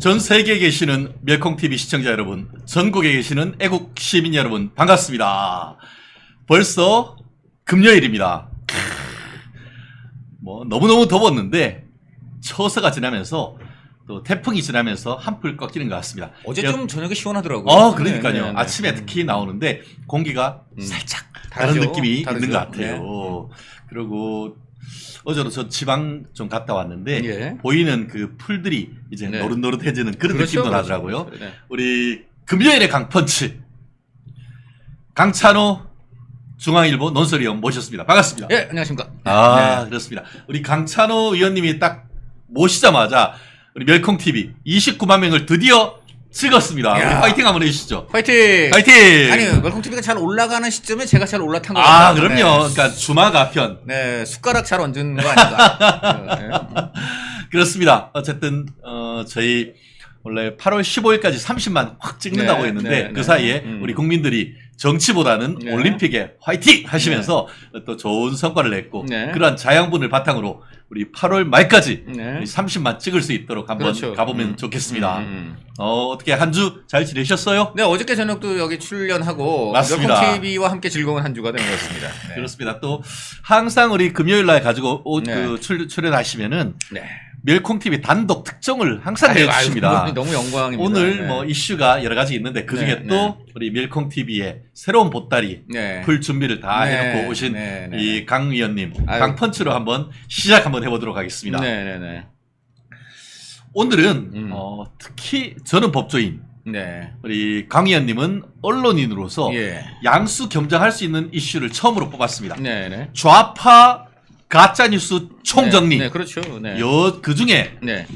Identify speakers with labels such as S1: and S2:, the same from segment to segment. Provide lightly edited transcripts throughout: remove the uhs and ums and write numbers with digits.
S1: 전 세계에 계시는 멸콩TV 시청자 여러분, 전국에 계시는 애국 시민 여러분, 반갑습니다. 벌써 금요일입니다. 뭐 너무너무 더웠는데 처서가 지나면서 또 태풍이 지나면서 한풀 꺾이는 것 같습니다.
S2: 어제 좀 저녁에 시원하더라고요.
S1: 그러니까요.
S2: 네, 네, 네.
S1: 아침에 특히 나오는데 공기가 살짝 다른
S2: 다르죠.
S1: 느낌이
S2: 다르죠.
S1: 있는 것 같아요. 그리고 어제도 저 지방 좀 갔다 왔는데
S2: 예.
S1: 보이는 그 풀들이 이제
S2: 네.
S1: 노릇노릇해지는 그런
S2: 그렇죠,
S1: 느낌도
S2: 그렇죠,
S1: 나더라고요.
S2: 그렇죠. 네.
S1: 우리 금요일의 강펀치 강찬호 중앙일보 논설위원 모셨습니다. 반갑습니다.
S2: 예, 안녕하십니까. 네.
S1: 그렇습니다. 우리 강찬호 의원님이 딱 모시자마자 우리 멸콩TV 29만 명을 드디어 찍었습니다. 우리 파이팅 한번 해주시죠.
S2: 화이팅!
S1: 파이팅!
S2: 아니, 멸콩TV가 잘 올라가는 시점에 제가 잘 올라탄 것 같아요.
S1: 그럼요.
S2: 네.
S1: 그러니까 주마가 편.
S2: 네, 숟가락 잘 얹은 거 아닌가. 네.
S1: 그렇습니다. 어쨌든 저희 원래 8월 15일까지 30만 확 찍는다고
S2: 네,
S1: 했는데
S2: 네,
S1: 그
S2: 네.
S1: 사이에 우리 국민들이 정치보다는
S2: 네.
S1: 올림픽에 화이팅 하시면서 또 좋은 성과를 냈고
S2: 네.
S1: 그러한 자양분을 바탕으로 우리 8월 말까지
S2: 네.
S1: 우리 30만 찍을 수 있도록 한번
S2: 그렇죠.
S1: 가보면 좋겠습니다. 어떻게 한 주 잘 지내셨어요?
S2: 네, 어저께 저녁도 여기 출연하고
S1: 맞습니다.
S2: 멸콩TV와 함께 즐거운 한 주가 되는 것 같습니다. 네.
S1: 그렇습니다. 또 항상 우리 금요일 날 가지고
S2: 네.
S1: 출연하시면은
S2: 네.
S1: 멸콩TV 단독 특종을 항상
S2: 아유,
S1: 내주십니다.
S2: 너무 영광입니다.
S1: 오늘
S2: 네.
S1: 뭐 이슈가 여러 가지 있는데 그 중에
S2: 네,
S1: 또
S2: 네.
S1: 우리 멸콩TV의 새로운 보따리
S2: 네.
S1: 풀 준비를 다
S2: 네,
S1: 해놓고 오신
S2: 네, 네.
S1: 이 강 의원님
S2: 아유.
S1: 강펀치로 한번 시작 한번 해보도록 하겠습니다.
S2: 네네네.
S1: 오늘은 특히 저는 법조인
S2: 네.
S1: 우리 강 의원님은 언론인으로서
S2: 예.
S1: 양수 겸장할 수 있는 이슈를 처음으로 뽑았습니다.
S2: 네네.
S1: 좌파 가짜뉴스 총정리.
S2: 네, 그렇죠. 네.
S1: 그 중에
S2: 네.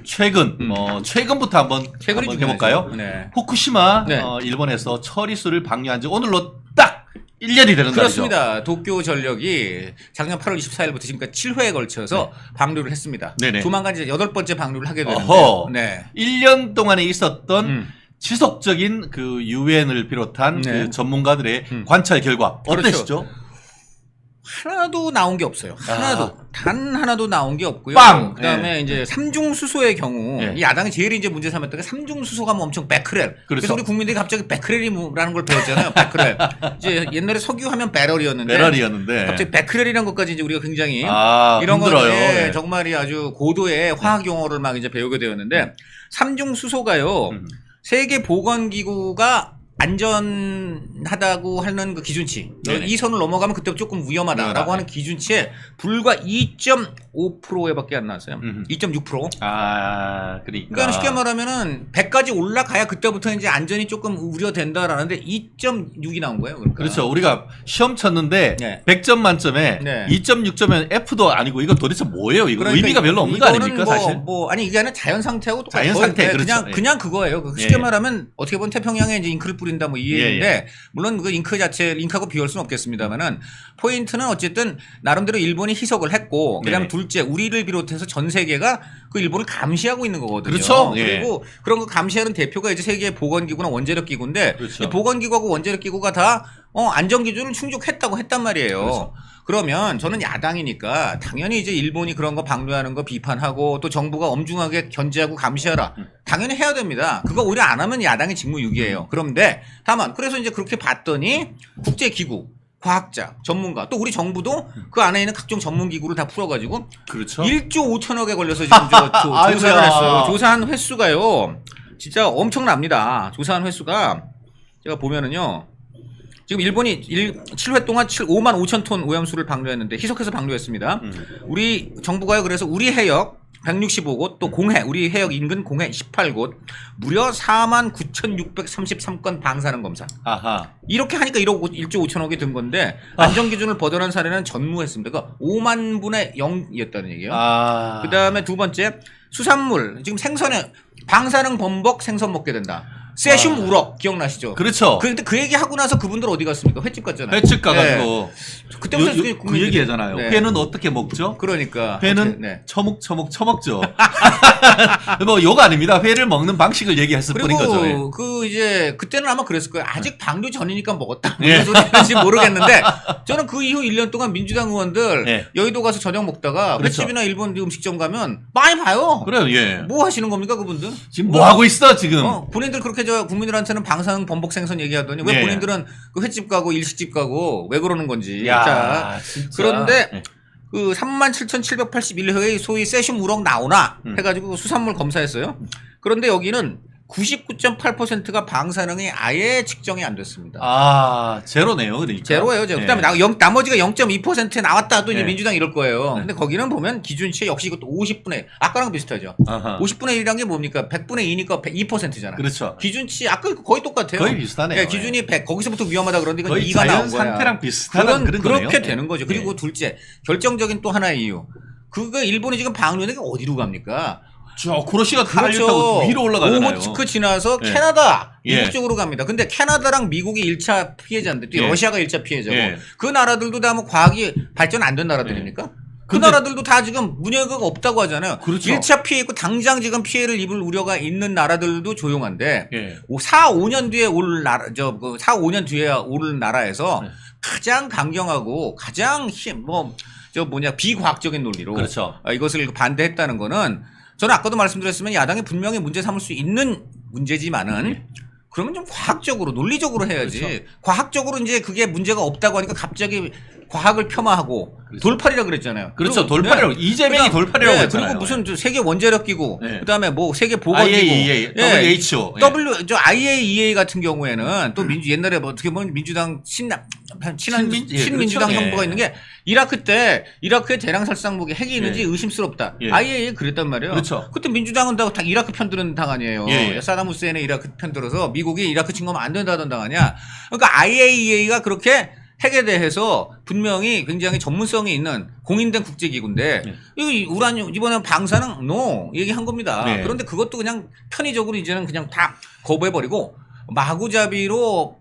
S1: 최근 최근부터 한번
S2: 최근이
S1: 해볼까요?
S2: 중요하죠. 네.
S1: 후쿠시마
S2: 네.
S1: 일본에서 처리수를 방류한 지 오늘로 딱 1년이 되는 날이죠.
S2: 그렇습니다. 도쿄 전력이 작년 8월 24일부터 지금까지 7회에 걸쳐서 방류를 했습니다.
S1: 네네.
S2: 조만간 이제 8번째 방류를 하게 되는데.
S1: 어허.
S2: 네.
S1: 1년 동안에 있었던
S2: 음.
S1: 지속적인 그 유엔을 비롯한
S2: 네.
S1: 그 전문가들의 관찰 결과
S2: 그렇죠.
S1: 어떠시죠?
S2: 하나도 나온 게 없어요. 하나도. 단 하나도 나온 게 없고요.
S1: 빵!
S2: 그다음에 이제 삼중수소의 경우
S1: 네.
S2: 이 야당이 제일 이제 문제 삼았던 게 삼중수소가 뭐 엄청 베크렐.
S1: 그렇죠.
S2: 그래서 우리 국민들이 갑자기 베크렐이라는 걸 배웠잖아요. 베크렐. 이제 옛날에 석유 하면 배럴이었는데
S1: 베럴이었는데
S2: 갑자기 베크렐이라는 것까지 이제 우리가 굉장히 이런
S1: 힘들어요.
S2: 것에
S1: 네.
S2: 정말이 아주 고도의 화학 용어를 막 이제 배우게 되었는데 삼중수소가요. 세계 보건기구가 안전하다고 하는 그 기준치
S1: 네네.
S2: 이 선을 넘어가면 그때 조금 위험하다라고 하는 기준치에 불과 2.5%에 밖에 안 나왔어요. 2.6%. 그러니까 쉽게 말하면은 100까지 올라가야 그때부터 이제 안전이 조금 우려된다라는데 2.6이 나온 거예요. 그러니까.
S1: 그렇죠. 우리가 시험 쳤는데
S2: 네.
S1: 100점 만점에
S2: 네.
S1: 2.6점은 F도 아니고 이거 도대체 뭐예요? 이거
S2: 그러니까
S1: 의미가 별로 없는 거
S2: 이거는
S1: 아닙니까,
S2: 뭐,
S1: 사실?
S2: 아니 이게 아니라 자연 상태하고 똑같아요.
S1: 자연 상태, 그렇죠.
S2: 그냥 그거예요. 쉽게
S1: 예.
S2: 말하면 어떻게 보면 태평양에 이제 잉크를 뿌린다 뭐 이해인데
S1: 예.
S2: 물론 그 잉크 자체 잉크하고 비교할 수는 없겠습니다만은 포인트는 어쨌든 나름대로 일본이 희석을 했고 그다음에
S1: 네.
S2: 둘째 우리를 비롯해서 전 세계가 그 일본을 감시하고 있는 거거든요.
S1: 그렇죠. 예.
S2: 그리고 그런 거 감시하는 대표가 이제 세계 보건기구나 원자력 기구인데
S1: 그렇죠.
S2: 이 보건기구하고 원자력 기구가 다 안전 기준을 충족했다고 했단 말이에요.
S1: 그렇죠.
S2: 그러면 저는 야당이니까 당연히 이제 일본이 그런 거 방류하는 거 비판하고 또 정부가 엄중하게 견제하고 감시하라. 당연히 해야 됩니다. 그거 오히려 안 하면 야당의 직무유기예요. 그런데 다만 그래서 이제 그렇게 봤더니 국제기구, 과학자, 전문가 또 우리 정부도 그 안에 있는 각종 전문기구를 다 풀어가지고
S1: 그렇죠.
S2: 1조 5천억에 걸려서 지금 조사를 했어요. 조사한 횟수가요. 진짜 엄청납니다. 조사한 횟수가 제가 보면은요. 지금 일본이 7회 동안 5만 5천 톤 오염수를 방류했는데 희석해서 방류했습니다. 우리 정부가요. 그래서 우리 해역 165곳 또 공해 우리 해역 인근 공해 18곳 무려 4만 9,633건 방사능 검사.
S1: 아하.
S2: 이렇게 하니까 1조 5천억이 든 건데 안전기준을 벗어난 사례는 전무했습니다. 그러니까 5만 분의 0이었다는 얘기예요. 그 다음에 두 번째 수산물 지금 생선에 방사능 범벅 생선 먹게 된다. 세슘 우럭 기억나시죠?
S1: 그렇죠.
S2: 근데 그 얘기 하고 나서 그분들 어디 갔습니까? 횟집 갔잖아요.
S1: 횟집 가가지고
S2: 그때부터
S1: 그 얘기하잖아요.
S2: 네.
S1: 회는 어떻게 먹죠?
S2: 그러니까
S1: 회는
S2: 네.
S1: 처먹죠. 뭐 욕 아닙니다. 회를 먹는 방식을 얘기했을 뿐인 거죠.
S2: 그리고 그 이제 그때는 아마 그랬을 거예요. 아직 방류 전이니까 먹었다.
S1: 예.
S2: 무슨 소리인지 모르겠는데 저는 그 이후 1년 동안 민주당 의원들
S1: 예.
S2: 여의도 가서 저녁 먹다가
S1: 그렇죠.
S2: 횟집이나 일본 음식점 가면 많이 봐요.
S1: 그래요, 예.
S2: 뭐 하시는 겁니까 그분들?
S1: 지금 뭐 하고 있어 지금?
S2: 본인들 그렇게 저 국민들한테는 방사능 범벅 생선 얘기하더니 왜
S1: 예.
S2: 본인들은 그 횟집 가고 일식집 가고 왜 그러는 건지.
S1: 야,
S2: 자,
S1: 진짜.
S2: 그런데
S1: 예.
S2: 그 37,781회의 소위 세슘 우럭 나오나 해가지고 수산물 검사했어요. 그런데 여기는 99.8%가 방사능이 아예 측정이 안 됐습니다.
S1: 아, 제로네요, 그러니까.
S2: 제로예요, 제로.
S1: 예.
S2: 그다음에 나머지가 0.2%에 나왔다 또 이제
S1: 예.
S2: 민주당 이럴 거예요. 근데 거기는 보면 기준치 역시 이것도 50분의 아까랑 비슷하죠.
S1: 아하.
S2: 50분의 1이란 게 뭡니까? 100분의 2니까 2%잖아.
S1: 그렇죠.
S2: 기준치 아까 거의 똑같아요.
S1: 거의 비슷하네요.
S2: 예, 기준이 100 거기서부터 위험하다 그런데 이건
S1: 거의
S2: 2가 나온
S1: 자연
S2: 거야.
S1: 상태랑 비슷한 그런
S2: 그렇게
S1: 거네요.
S2: 되는 거죠. 그리고
S1: 예.
S2: 둘째 결정적인 또 하나의 이유. 그거 일본이 지금 방류는 어디로 갑니까?
S1: 저 쿠로시가
S2: 그렇죠.
S1: 타고 위로 올라가잖아요.
S2: 오호츠크 지나서
S1: 예.
S2: 캐나다
S1: 예.
S2: 미국 쪽으로 갑니다. 근데 캐나다랑 미국이 1차 피해자인데 또
S1: 예.
S2: 러시아가 1차 피해자고
S1: 예.
S2: 그 나라들도 다 뭐 과학이 발전 안 된 나라들입니까? 그
S1: 근데-
S2: 나라들도 다 지금 문제가 없다고 하잖아요.
S1: 그렇죠.
S2: 1차 피해 있고 당장 지금 피해를 입을 우려가 있는 나라들도 조용한데
S1: 예.
S2: 4, 5년 뒤에 올 나라, 4, 5년 뒤에 올 나라에서
S1: 네.
S2: 가장 강경하고 가장 비과학적인 논리로
S1: 그렇죠.
S2: 이것을 반대했다는 거는 저는 아까도 말씀드렸지만 야당이 분명히 문제 삼을 수 있는 문제지만은 그러면 좀 과학적으로 논리적으로 해야지.
S1: 그렇죠.
S2: 과학적으로 이제 그게 문제가 없다고 하니까 갑자기 과학을 겸하고
S1: 그렇죠.
S2: 돌팔이라 그랬잖아요.
S1: 그렇죠.
S2: 그리고-
S1: 돌팔이라고. 이재명이 돌팔이라고 했잖아요.
S2: 그리고 무슨 저 세계 원자력 기구,
S1: 네.
S2: 그다음에 뭐 세계 보건기구,
S1: IAEA, WHO. 예.
S2: IAEA 같은 경우에는 또 옛날에 뭐 어떻게 보면 민주당 신민주당
S1: 그렇죠.
S2: 정부가
S1: 예.
S2: 있는 게 이라크에 대량 살상무기 핵이 있는지
S1: 예.
S2: 의심스럽다.
S1: 예.
S2: IAEA 그랬단 말이에요.
S1: 그렇죠.
S2: 그때 민주당은 다 이라크 편드는 당 아니에요.
S1: 예.
S2: 사담 후세인의 이라크 편들어서 미국이 이라크 침공하면 안 된다던 당 아니야. 그러니까 IAEA가 그렇게 핵에 대해서 분명히 굉장히 전문성이 있는 공인된 국제기구인데
S1: 예.
S2: 이 우라늄 이번에 방사능 얘기한 겁니다.
S1: 네.
S2: 그런데 그것도 그냥 편의적으로 이제는 그냥 다 거부해버리고 마구잡이로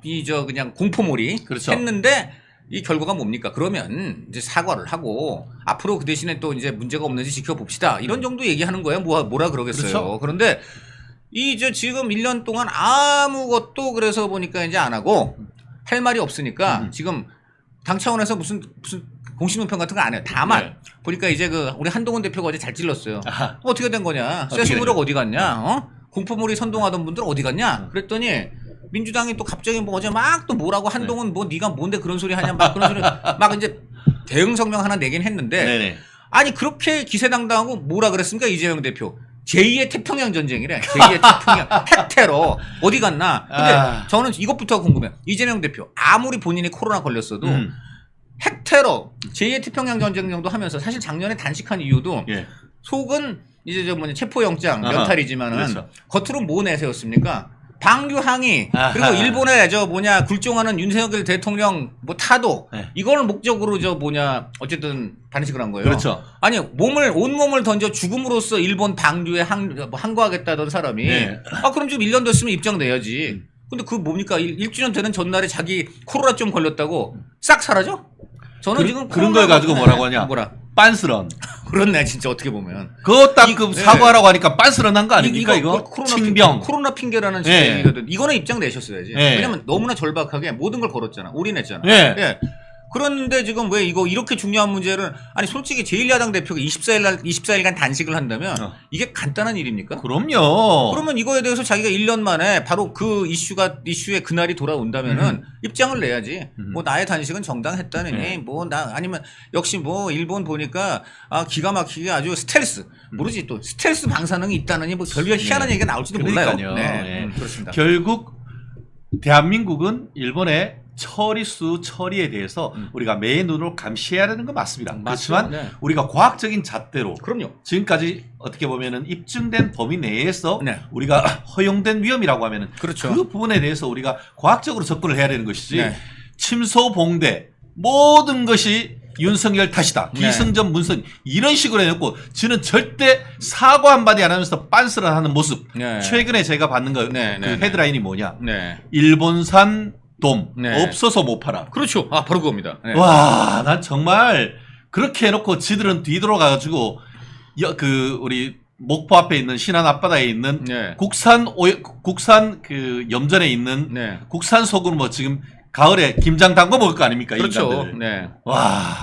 S2: 그냥 공포몰이
S1: 그렇죠.
S2: 했는데 이 결과가 뭡니까? 그러면 이제 사과를 하고 앞으로 그 대신에 또 이제 문제가 없는지 지켜봅시다. 이런 정도 얘기하는 거예요. 뭐라 그러겠어요.
S1: 그렇죠.
S2: 그런데 지금 1년 동안 아무것도 그래서 보니까 이제 안 하고 할 말이 없으니까 지금 당 차원에서 무슨 공시문평 같은 거 안 해요. 다만
S1: 네.
S2: 보니까 이제 우리 한동훈 대표가 어제 잘 찔렀어요.
S1: 아하.
S2: 어떻게 된 거냐?
S1: 어떻게
S2: 세수무력
S1: 된
S2: 어디 갔냐? 공포몰이 선동하던 분들 어디 갔냐? 그랬더니 민주당이 또 갑자기 뭐 어제 막 또 뭐라고 한동훈 뭐 네가 뭔데 그런 소리 하냐? 막 그런 소리 막 이제 대응 성명 하나 내긴 했는데
S1: 네네.
S2: 아니 그렇게 기세당당하고 뭐라 그랬습니까? 이재명 대표. 제2의 태평양 전쟁이래. 제2의 태평양 핵테러 어디 갔나? 근데 저는 이것부터 궁금해요. 이재명 대표 아무리 본인이 코로나 걸렸어도 핵테러 제2의 태평양 전쟁 정도 하면서 사실 작년에 단식한 이유도
S1: 예.
S2: 속은 이제 체포영장
S1: 아하.
S2: 면탈이지만은
S1: 그렇죠.
S2: 겉으로 뭐 내세웠습니까? 방류 항의
S1: 아하.
S2: 그리고 일본의 굴종하는 윤석열 대통령 뭐 타도
S1: 네.
S2: 이걸 목적으로 어쨌든 단식을 한 거예요.
S1: 그렇죠.
S2: 아니 온몸을 던져 죽음으로써 일본 방류에 항거하겠다던 사람이
S1: 네.
S2: 그럼 지금 1년 됐으면 입장 내야지. 근데 그 뭡니까? 1주년 되는 전날에 자기 코로나 좀 걸렸다고 싹 사라져? 저는 지금
S1: 그런 걸 가지고 뭐라고 하냐?
S2: 뭐라?
S1: 빤스런.
S2: 그렇네 진짜 어떻게 보면.
S1: 그거 딱
S2: 네.
S1: 사과하라고 하니까 빤스런한 거 아닙니까 이거? 칭병.
S2: 코로나 핑계라는
S1: 예.
S2: 얘기거든. 이거는 입장 내셨어야지.
S1: 예.
S2: 왜냐면 너무나 절박하게 모든 걸 걸었잖아. 올인했잖아.
S1: 예.
S2: 그런데 지금 왜 이거 이렇게 중요한 문제를 아니 솔직히 제1야당 대표가 24일간 단식을 한다면 이게 간단한 일입니까?
S1: 그럼요.
S2: 그러면 이거에 대해서 자기가 1년 만에 바로 그 이슈의 그날이 돌아온다면은 입장을 내야지. 뭐 나의 단식은 정당했다느니 뭐 아니면 역시 뭐 일본 보니까 기가 막히게 아주 스텔스 모르지 또 스텔스 방사능이 있다느니 뭐 별별 희한한 얘기가 나올지도
S1: 그러니까요.
S2: 몰라요.
S1: 예.
S2: 그렇습니다.
S1: 결국 대한민국은 일본의 처리에 대해서 우리가 매의 눈으로 감시해야 되는 건 맞습니다. 그렇지만
S2: 네.
S1: 우리가 과학적인 잣대로
S2: 그럼요.
S1: 지금까지 어떻게 보면은 입증된 범위 내에서
S2: 네.
S1: 우리가 허용된 위험이라고 하면은
S2: 그렇죠.
S1: 그 부분에 대해서 우리가 과학적으로 접근을 해야 되는 것이지
S2: 네.
S1: 침소봉대 모든 것이 윤석열 탓이다.
S2: 네.
S1: 기승전 문선 이런 식으로 해놓고 저는 절대 사과 한마디 안 하면서 빤스를 하는 모습.
S2: 네.
S1: 최근에 제가 받는 거
S2: 네,
S1: 그
S2: 네,
S1: 헤드라인이 뭐냐.
S2: 네.
S1: 일본산 돔
S2: 네.
S1: 없어서 못 팔아.
S2: 그렇죠. 아 바로 그겁니다. 네.
S1: 와, 난 정말 그렇게 해놓고 지들은 뒤돌아가가지고 그 우리 목포 앞에 있는 신안 앞바다에 있는
S2: 네.
S1: 국산 그 염전에 있는
S2: 네.
S1: 국산 소금 뭐 지금 가을에 김장 담궈 먹을 거 아닙니까? 이
S2: 그렇죠.
S1: 인간들.
S2: 네.
S1: 와,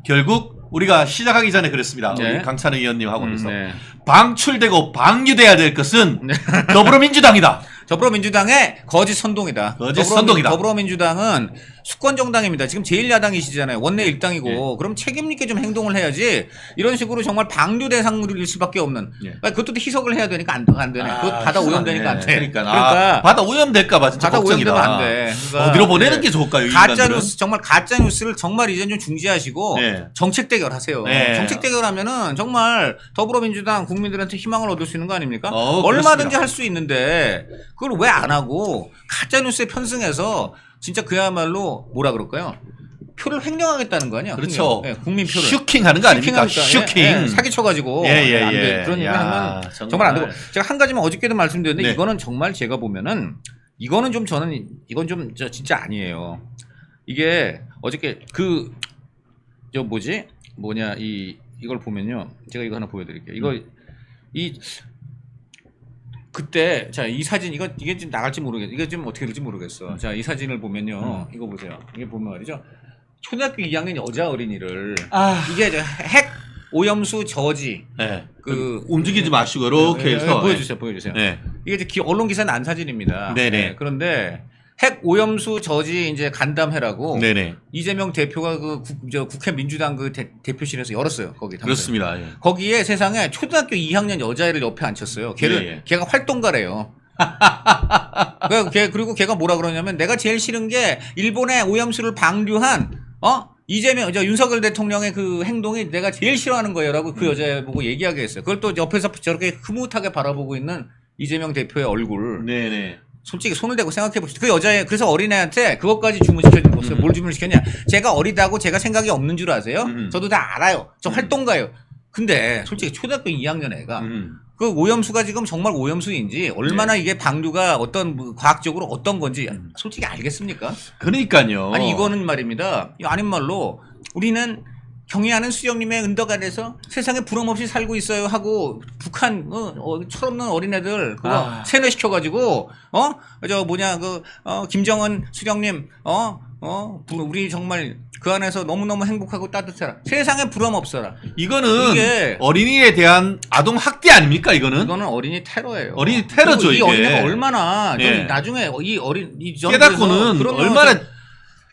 S1: 결국 우리가 시작하기 전에 그랬습니다.
S2: 네.
S1: 우리 강찬호 의원님하고서
S2: 네.
S1: 방출되고 방류돼야 될 것은
S2: 네.
S1: 더불어민주당이다.
S2: 더불어민주당의 거짓 선동이다.
S1: 거짓 선동이다.
S2: 더불어민주당은 수권 정당입니다. 지금 제1야당이시잖아요. 원내 일당이고
S1: 예.
S2: 그럼 책임 있게 좀 행동을 해야지 이런 식으로 정말 방류 대상일 수밖에 없는.
S1: 예.
S2: 그것도 희석을 해야 되니까 안 되네. 그것 바다 오염되니까 안 돼.
S1: 그러니까 바다 오염될까봐 진짜
S2: 바다
S1: 걱정이다.
S2: 오염되면 안 돼. 그러니까
S1: 어디로 보내는
S2: 네.
S1: 게 좋을까요? 이
S2: 가짜
S1: 인간들은?
S2: 뉴스 정말 가짜 뉴스를 정말 이제 좀 중지하시고
S1: 네.
S2: 정책 대결하세요.
S1: 네.
S2: 정책 대결하면은 정말 더불어민주당 국민들한테 희망을 얻을 수 있는 거 아닙니까?
S1: 그렇습니다.
S2: 얼마든지 할 수 있는데 그걸 왜 안 하고 가짜 뉴스에 편승해서 진짜 그야말로 뭐라 그럴까요? 표를 횡령하겠다는 거 아니야?
S1: 그렇죠.
S2: 네, 국민 표를.
S1: 슈킹하는 거 아닙니까? 슈킹.
S2: 예, 사기쳐가지고
S1: 예, 예,
S2: 안 돼.
S1: 예.
S2: 그런 얘기
S1: 야,
S2: 하면
S1: 정말.
S2: 정말 안 되고 제가 한 가지만 어저께도 말씀드렸는데
S1: 네.
S2: 이거는 정말 제가 보면은 이거는 좀 저는 이건 좀 진짜 아니에요. 이게 어저께 이걸 보면요. 제가 이거 하나 보여드릴게요. 이거 그때 자 이 사진 이게 지금 나갈지 모르겠어. 이게 지금 어떻게 될지 모르겠어. 자 이 사진을 보면요. 이거 보세요. 이게 보면 말이죠. 초등학교 2학년 여자 어린이를 이게 핵 오염수 저지
S1: 네.
S2: 그
S1: 움직이지 마시고 이렇게 해서
S2: 보여주세요.
S1: 네.
S2: 이게 이제 언론 기사에 난 사진입니다.
S1: 네네.
S2: 네, 그런데 핵 오염수 저지 이제 간담회라고
S1: 네네.
S2: 이재명 대표가 국회 민주당 그 대표실에서 열었어요. 거기 당시에.
S1: 그렇습니다. 예.
S2: 거기에 세상에 초등학교 2학년 여자애를 옆에 앉혔어요. 걔가 활동가래요. 그리고 걔가 뭐라 그러냐면 내가 제일 싫은 게 일본의 오염수를 방류한 윤석열 대통령의 그 행동이 내가 제일 싫어하는 거예요라고 그 여자애 보고 얘기하게 했어요. 그걸 또 옆에서 저렇게 흐뭇하게 바라보고 있는 이재명 대표의 얼굴.
S1: 네네.
S2: 솔직히 손을 대고 생각해 보시죠. 그 여자애 그래서 어린애한테 그것까지 주문시켜준 거였어요. 뭘 주문시켰냐? 제가 어리다고 제가 생각이 없는 줄 아세요? 저도 다 알아요. 저 활동가예요. 근데 솔직히 초등학교 2학년 애가 그 오염수가 지금 정말 오염수인지 얼마나 이게 방류가 어떤 과학적으로 어떤 건지 솔직히 알겠습니까?
S1: 그러니까요.
S2: 아니 이거는 말입니다. 아닌 말로 우리는 경애하는 수영님의 은덕 아래서 세상에 부럼 없이 살고 있어요 하고 북한 철없는 어린애들 그거 세뇌시켜가지고 김정은 수령님 우리 정말 그 안에서 너무너무 행복하고 따뜻해라. 세상에 부럼 없어라.
S1: 이거는
S2: 이게
S1: 어린이에 대한 아동 학대 아닙니까? 이거는
S2: 어린이 테러예요.
S1: 어린이 테러죠.
S2: 이
S1: 이게
S2: 어린애가 얼마나
S1: 예.
S2: 나중에 이
S1: 깨닫고는 얼마나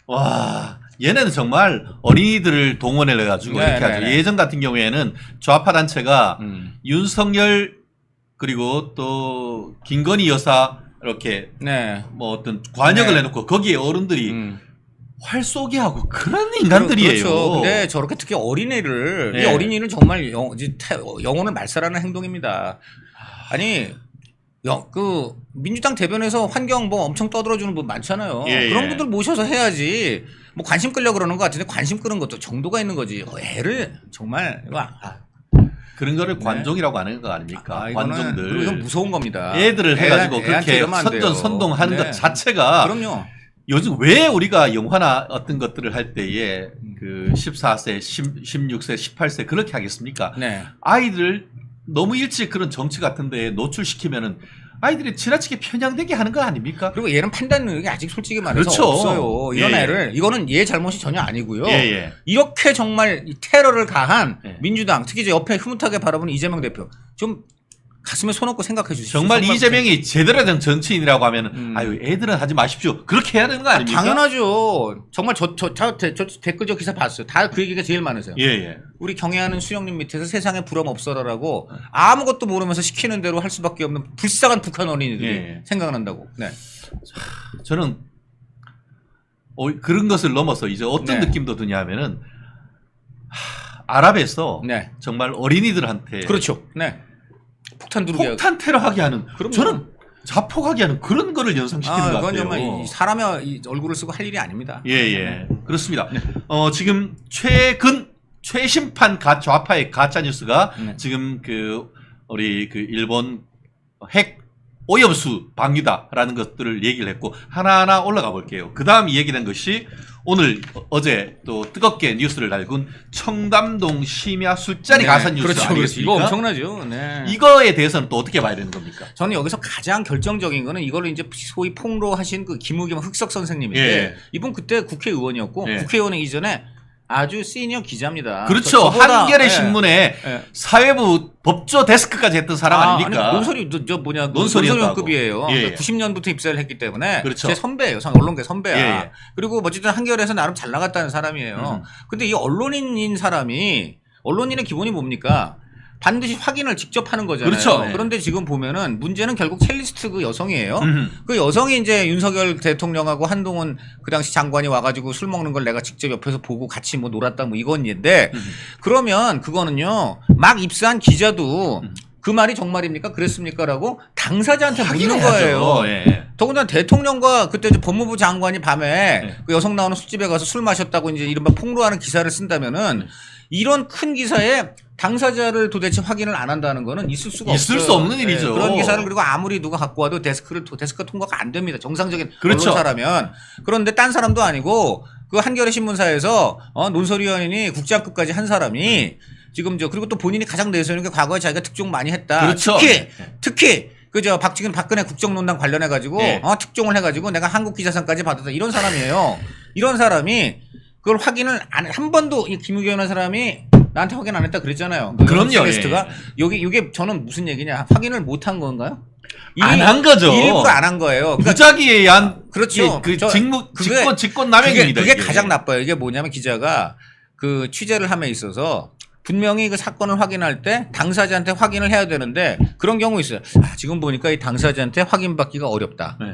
S1: 와 얘네는 정말 어린이들을 동원해 가지고 이렇게 하죠. 예전 같은 경우에는 좌파 단체가 윤석열 그리고 또 김건희 여사 이렇게 뭐 어떤 관역을 내놓고 거기에 어른들이 활 쏘게 하고 그런 인간들이에요.
S2: 그렇죠. 근데 저렇게 특히 어린이를
S1: 네.
S2: 이 어린이는 정말 영혼을 말살하는 행동입니다. 아니 그 민주당 대변에서 환경 뭐 엄청 떠들어주는 분 많잖아요. 그런 분들 모셔서 해야지. 뭐 관심 끌려 그러는 것 같은데 관심 끄는 것도 정도가 있는 거지. 애를 정말
S1: 그런 거를 관종이라고 하는 거 아닙니까? 관종들.
S2: 이건 무서운 겁니다.
S1: 애들을 해가지고 그렇게 선전선동하는 것 자체가.
S2: 그럼요.
S1: 요즘 왜 우리가 영화나 어떤 것들을 할 때에 그 14세, 16세, 18세 그렇게 하겠습니까?
S2: 네.
S1: 아이들 너무 일찍 그런 정치 같은 데에 노출시키면은 아이들이 지나치게 편향되게 하는 거 아닙니까?
S2: 그리고 얘는 판단 능력이 아직 솔직히 말해서
S1: 그렇죠.
S2: 없어요. 이런 애를 이거는 얘 잘못이 전혀 아니고요.
S1: 예.
S2: 이렇게 정말 테러를 가한 민주당 특히 이제 옆에 흐뭇하게 바라보는 이재명 대표 좀 가슴에 손 얹고 생각해 주시죠.
S1: 정말 이재명이 제대로 된 정치인이라고 하면은 아유 애들은 하지 마십시오. 그렇게 해야 되는 거 아닙니까?
S2: 당연하죠. 정말 저 댓글 저 기사 봤어요. 다 그 얘기가 제일 많으세요.
S1: 예.
S2: 우리 경애하는 수령님 밑에서 세상에 부럼 없어라라고 아무것도 모르면서 시키는 대로 할 수밖에 없는 불쌍한 북한 어린이들이 생각난다고. 네.
S1: 저는 그런 것을 넘어서 이제 어떤 느낌도 드냐면은 아랍에서 정말 어린이들한테
S2: 그렇죠. 네.
S1: 폭탄 테러하게 하는 저는 자폭하게 하는 그런 거를 연상시키는 것 같아요.
S2: 그건 정말 사람의 얼굴을 쓰고 할 일이 아닙니다.
S1: 예. 그렇습니다. 지금 최신판 좌파의 가짜 뉴스가 지금 우리 일본 핵 오염수 방류다라는 것들을 얘기를 했고 하나하나 올라가 볼게요. 그 다음 얘기된 것이 오늘 어제 또 뜨겁게 뉴스를 달군 청담동 심야 술자리 가짜 뉴스
S2: 그렇죠.
S1: 아니겠습니까?
S2: 이거 엄청나죠. 네.
S1: 이거에 대해서는 또 어떻게 봐야 되는 겁니까?
S2: 저는 여기서 가장 결정적인 거는 이거를 이제 소위 폭로하신 그 김우겸 흑석 선생님인데
S1: 예.
S2: 이분 그때 국회의원이었고
S1: 예.
S2: 국회의원 이전에 아주 시니어 기자입니다.
S1: 그렇죠.
S2: 저보다,
S1: 한겨레
S2: 예.
S1: 신문에
S2: 예.
S1: 사회부 법조 데스크까지 했던 사람 아닙니까?
S2: 아니, 논설이 논설위원급이에요.
S1: 예.
S2: 90년부터 입사를 했기 때문에
S1: 그렇죠.
S2: 제 선배예요. 언론계 선배야.
S1: 예.
S2: 그리고 어쨌든 한겨레에서 나름 잘 나갔다는 사람이에요. 근데 이 언론인인 사람이 언론인의 기본이 뭡니까? 반드시 확인을 직접 하는 거잖아요.
S1: 그렇죠. 예.
S2: 그런데 지금 보면은 문제는 결국 첼리스트 그 여성이에요. 그 여성이 이제 윤석열 대통령하고 한동훈 그 당시 장관이 와가지고 술 먹는 걸 내가 직접 옆에서 보고 같이 뭐 놀았다 뭐 이건인데 그러면 그거는요 막 입사한 기자도 그 말이 정말입니까? 그랬습니까? 라고 당사자한테 묻는 거예요.
S1: 예.
S2: 더군다나 대통령과 그때 이제 법무부 장관이 밤에 그 여성 나오는 술집에 가서 술 마셨다고 이제 이른바 폭로하는 기사를 쓴다면은 이런 큰 기사에 당사자를 도대체 확인을 안 한다는 거는 있을 수가 없어요.
S1: 있을 수 없는 일이죠.
S2: 그런 기사를 그리고 아무리 누가 갖고 와도 데스크가 통과가 안 됩니다. 정상적인
S1: 그렇죠.
S2: 언론사라면. 그런데 딴 사람도 아니고 그 한겨레 신문사에서 논설위원이니 국장급까지 한 사람이 지금 그리고 또 본인이 가장 내세우는 게 과거에 자기가 특종 많이 했다.
S1: 그렇죠.
S2: 특히 그저 박근혜 국정농단 관련해 가지고
S1: 네.
S2: 특종을 해 가지고 내가 한국 기자상까지 받았다. 이런 사람이에요. 이런 사람이 그걸 확인을 한 번도 이 김우겸이라는 사람이 나한테 확인 안 했다 그랬잖아요.
S1: 그럼요.
S2: 리스트가 이게 저는 무슨 얘기냐? 확인을 못 한 건가요?
S1: 안 한 거죠.
S2: 일부러 안 한 거예요. 그러니까
S1: 무작위에 의한
S2: 그렇죠.
S1: 직권 남용입니다.
S2: 그게 가장 나빠요. 이게 뭐냐면 기자가 그 취재를 함에 있어서 분명히 그 사건을 확인할 때 당사자한테 확인을 해야 되는데 그런 경우 있어요. 지금 보니까 이 당사자한테 확인받기가 어렵다.
S1: 네.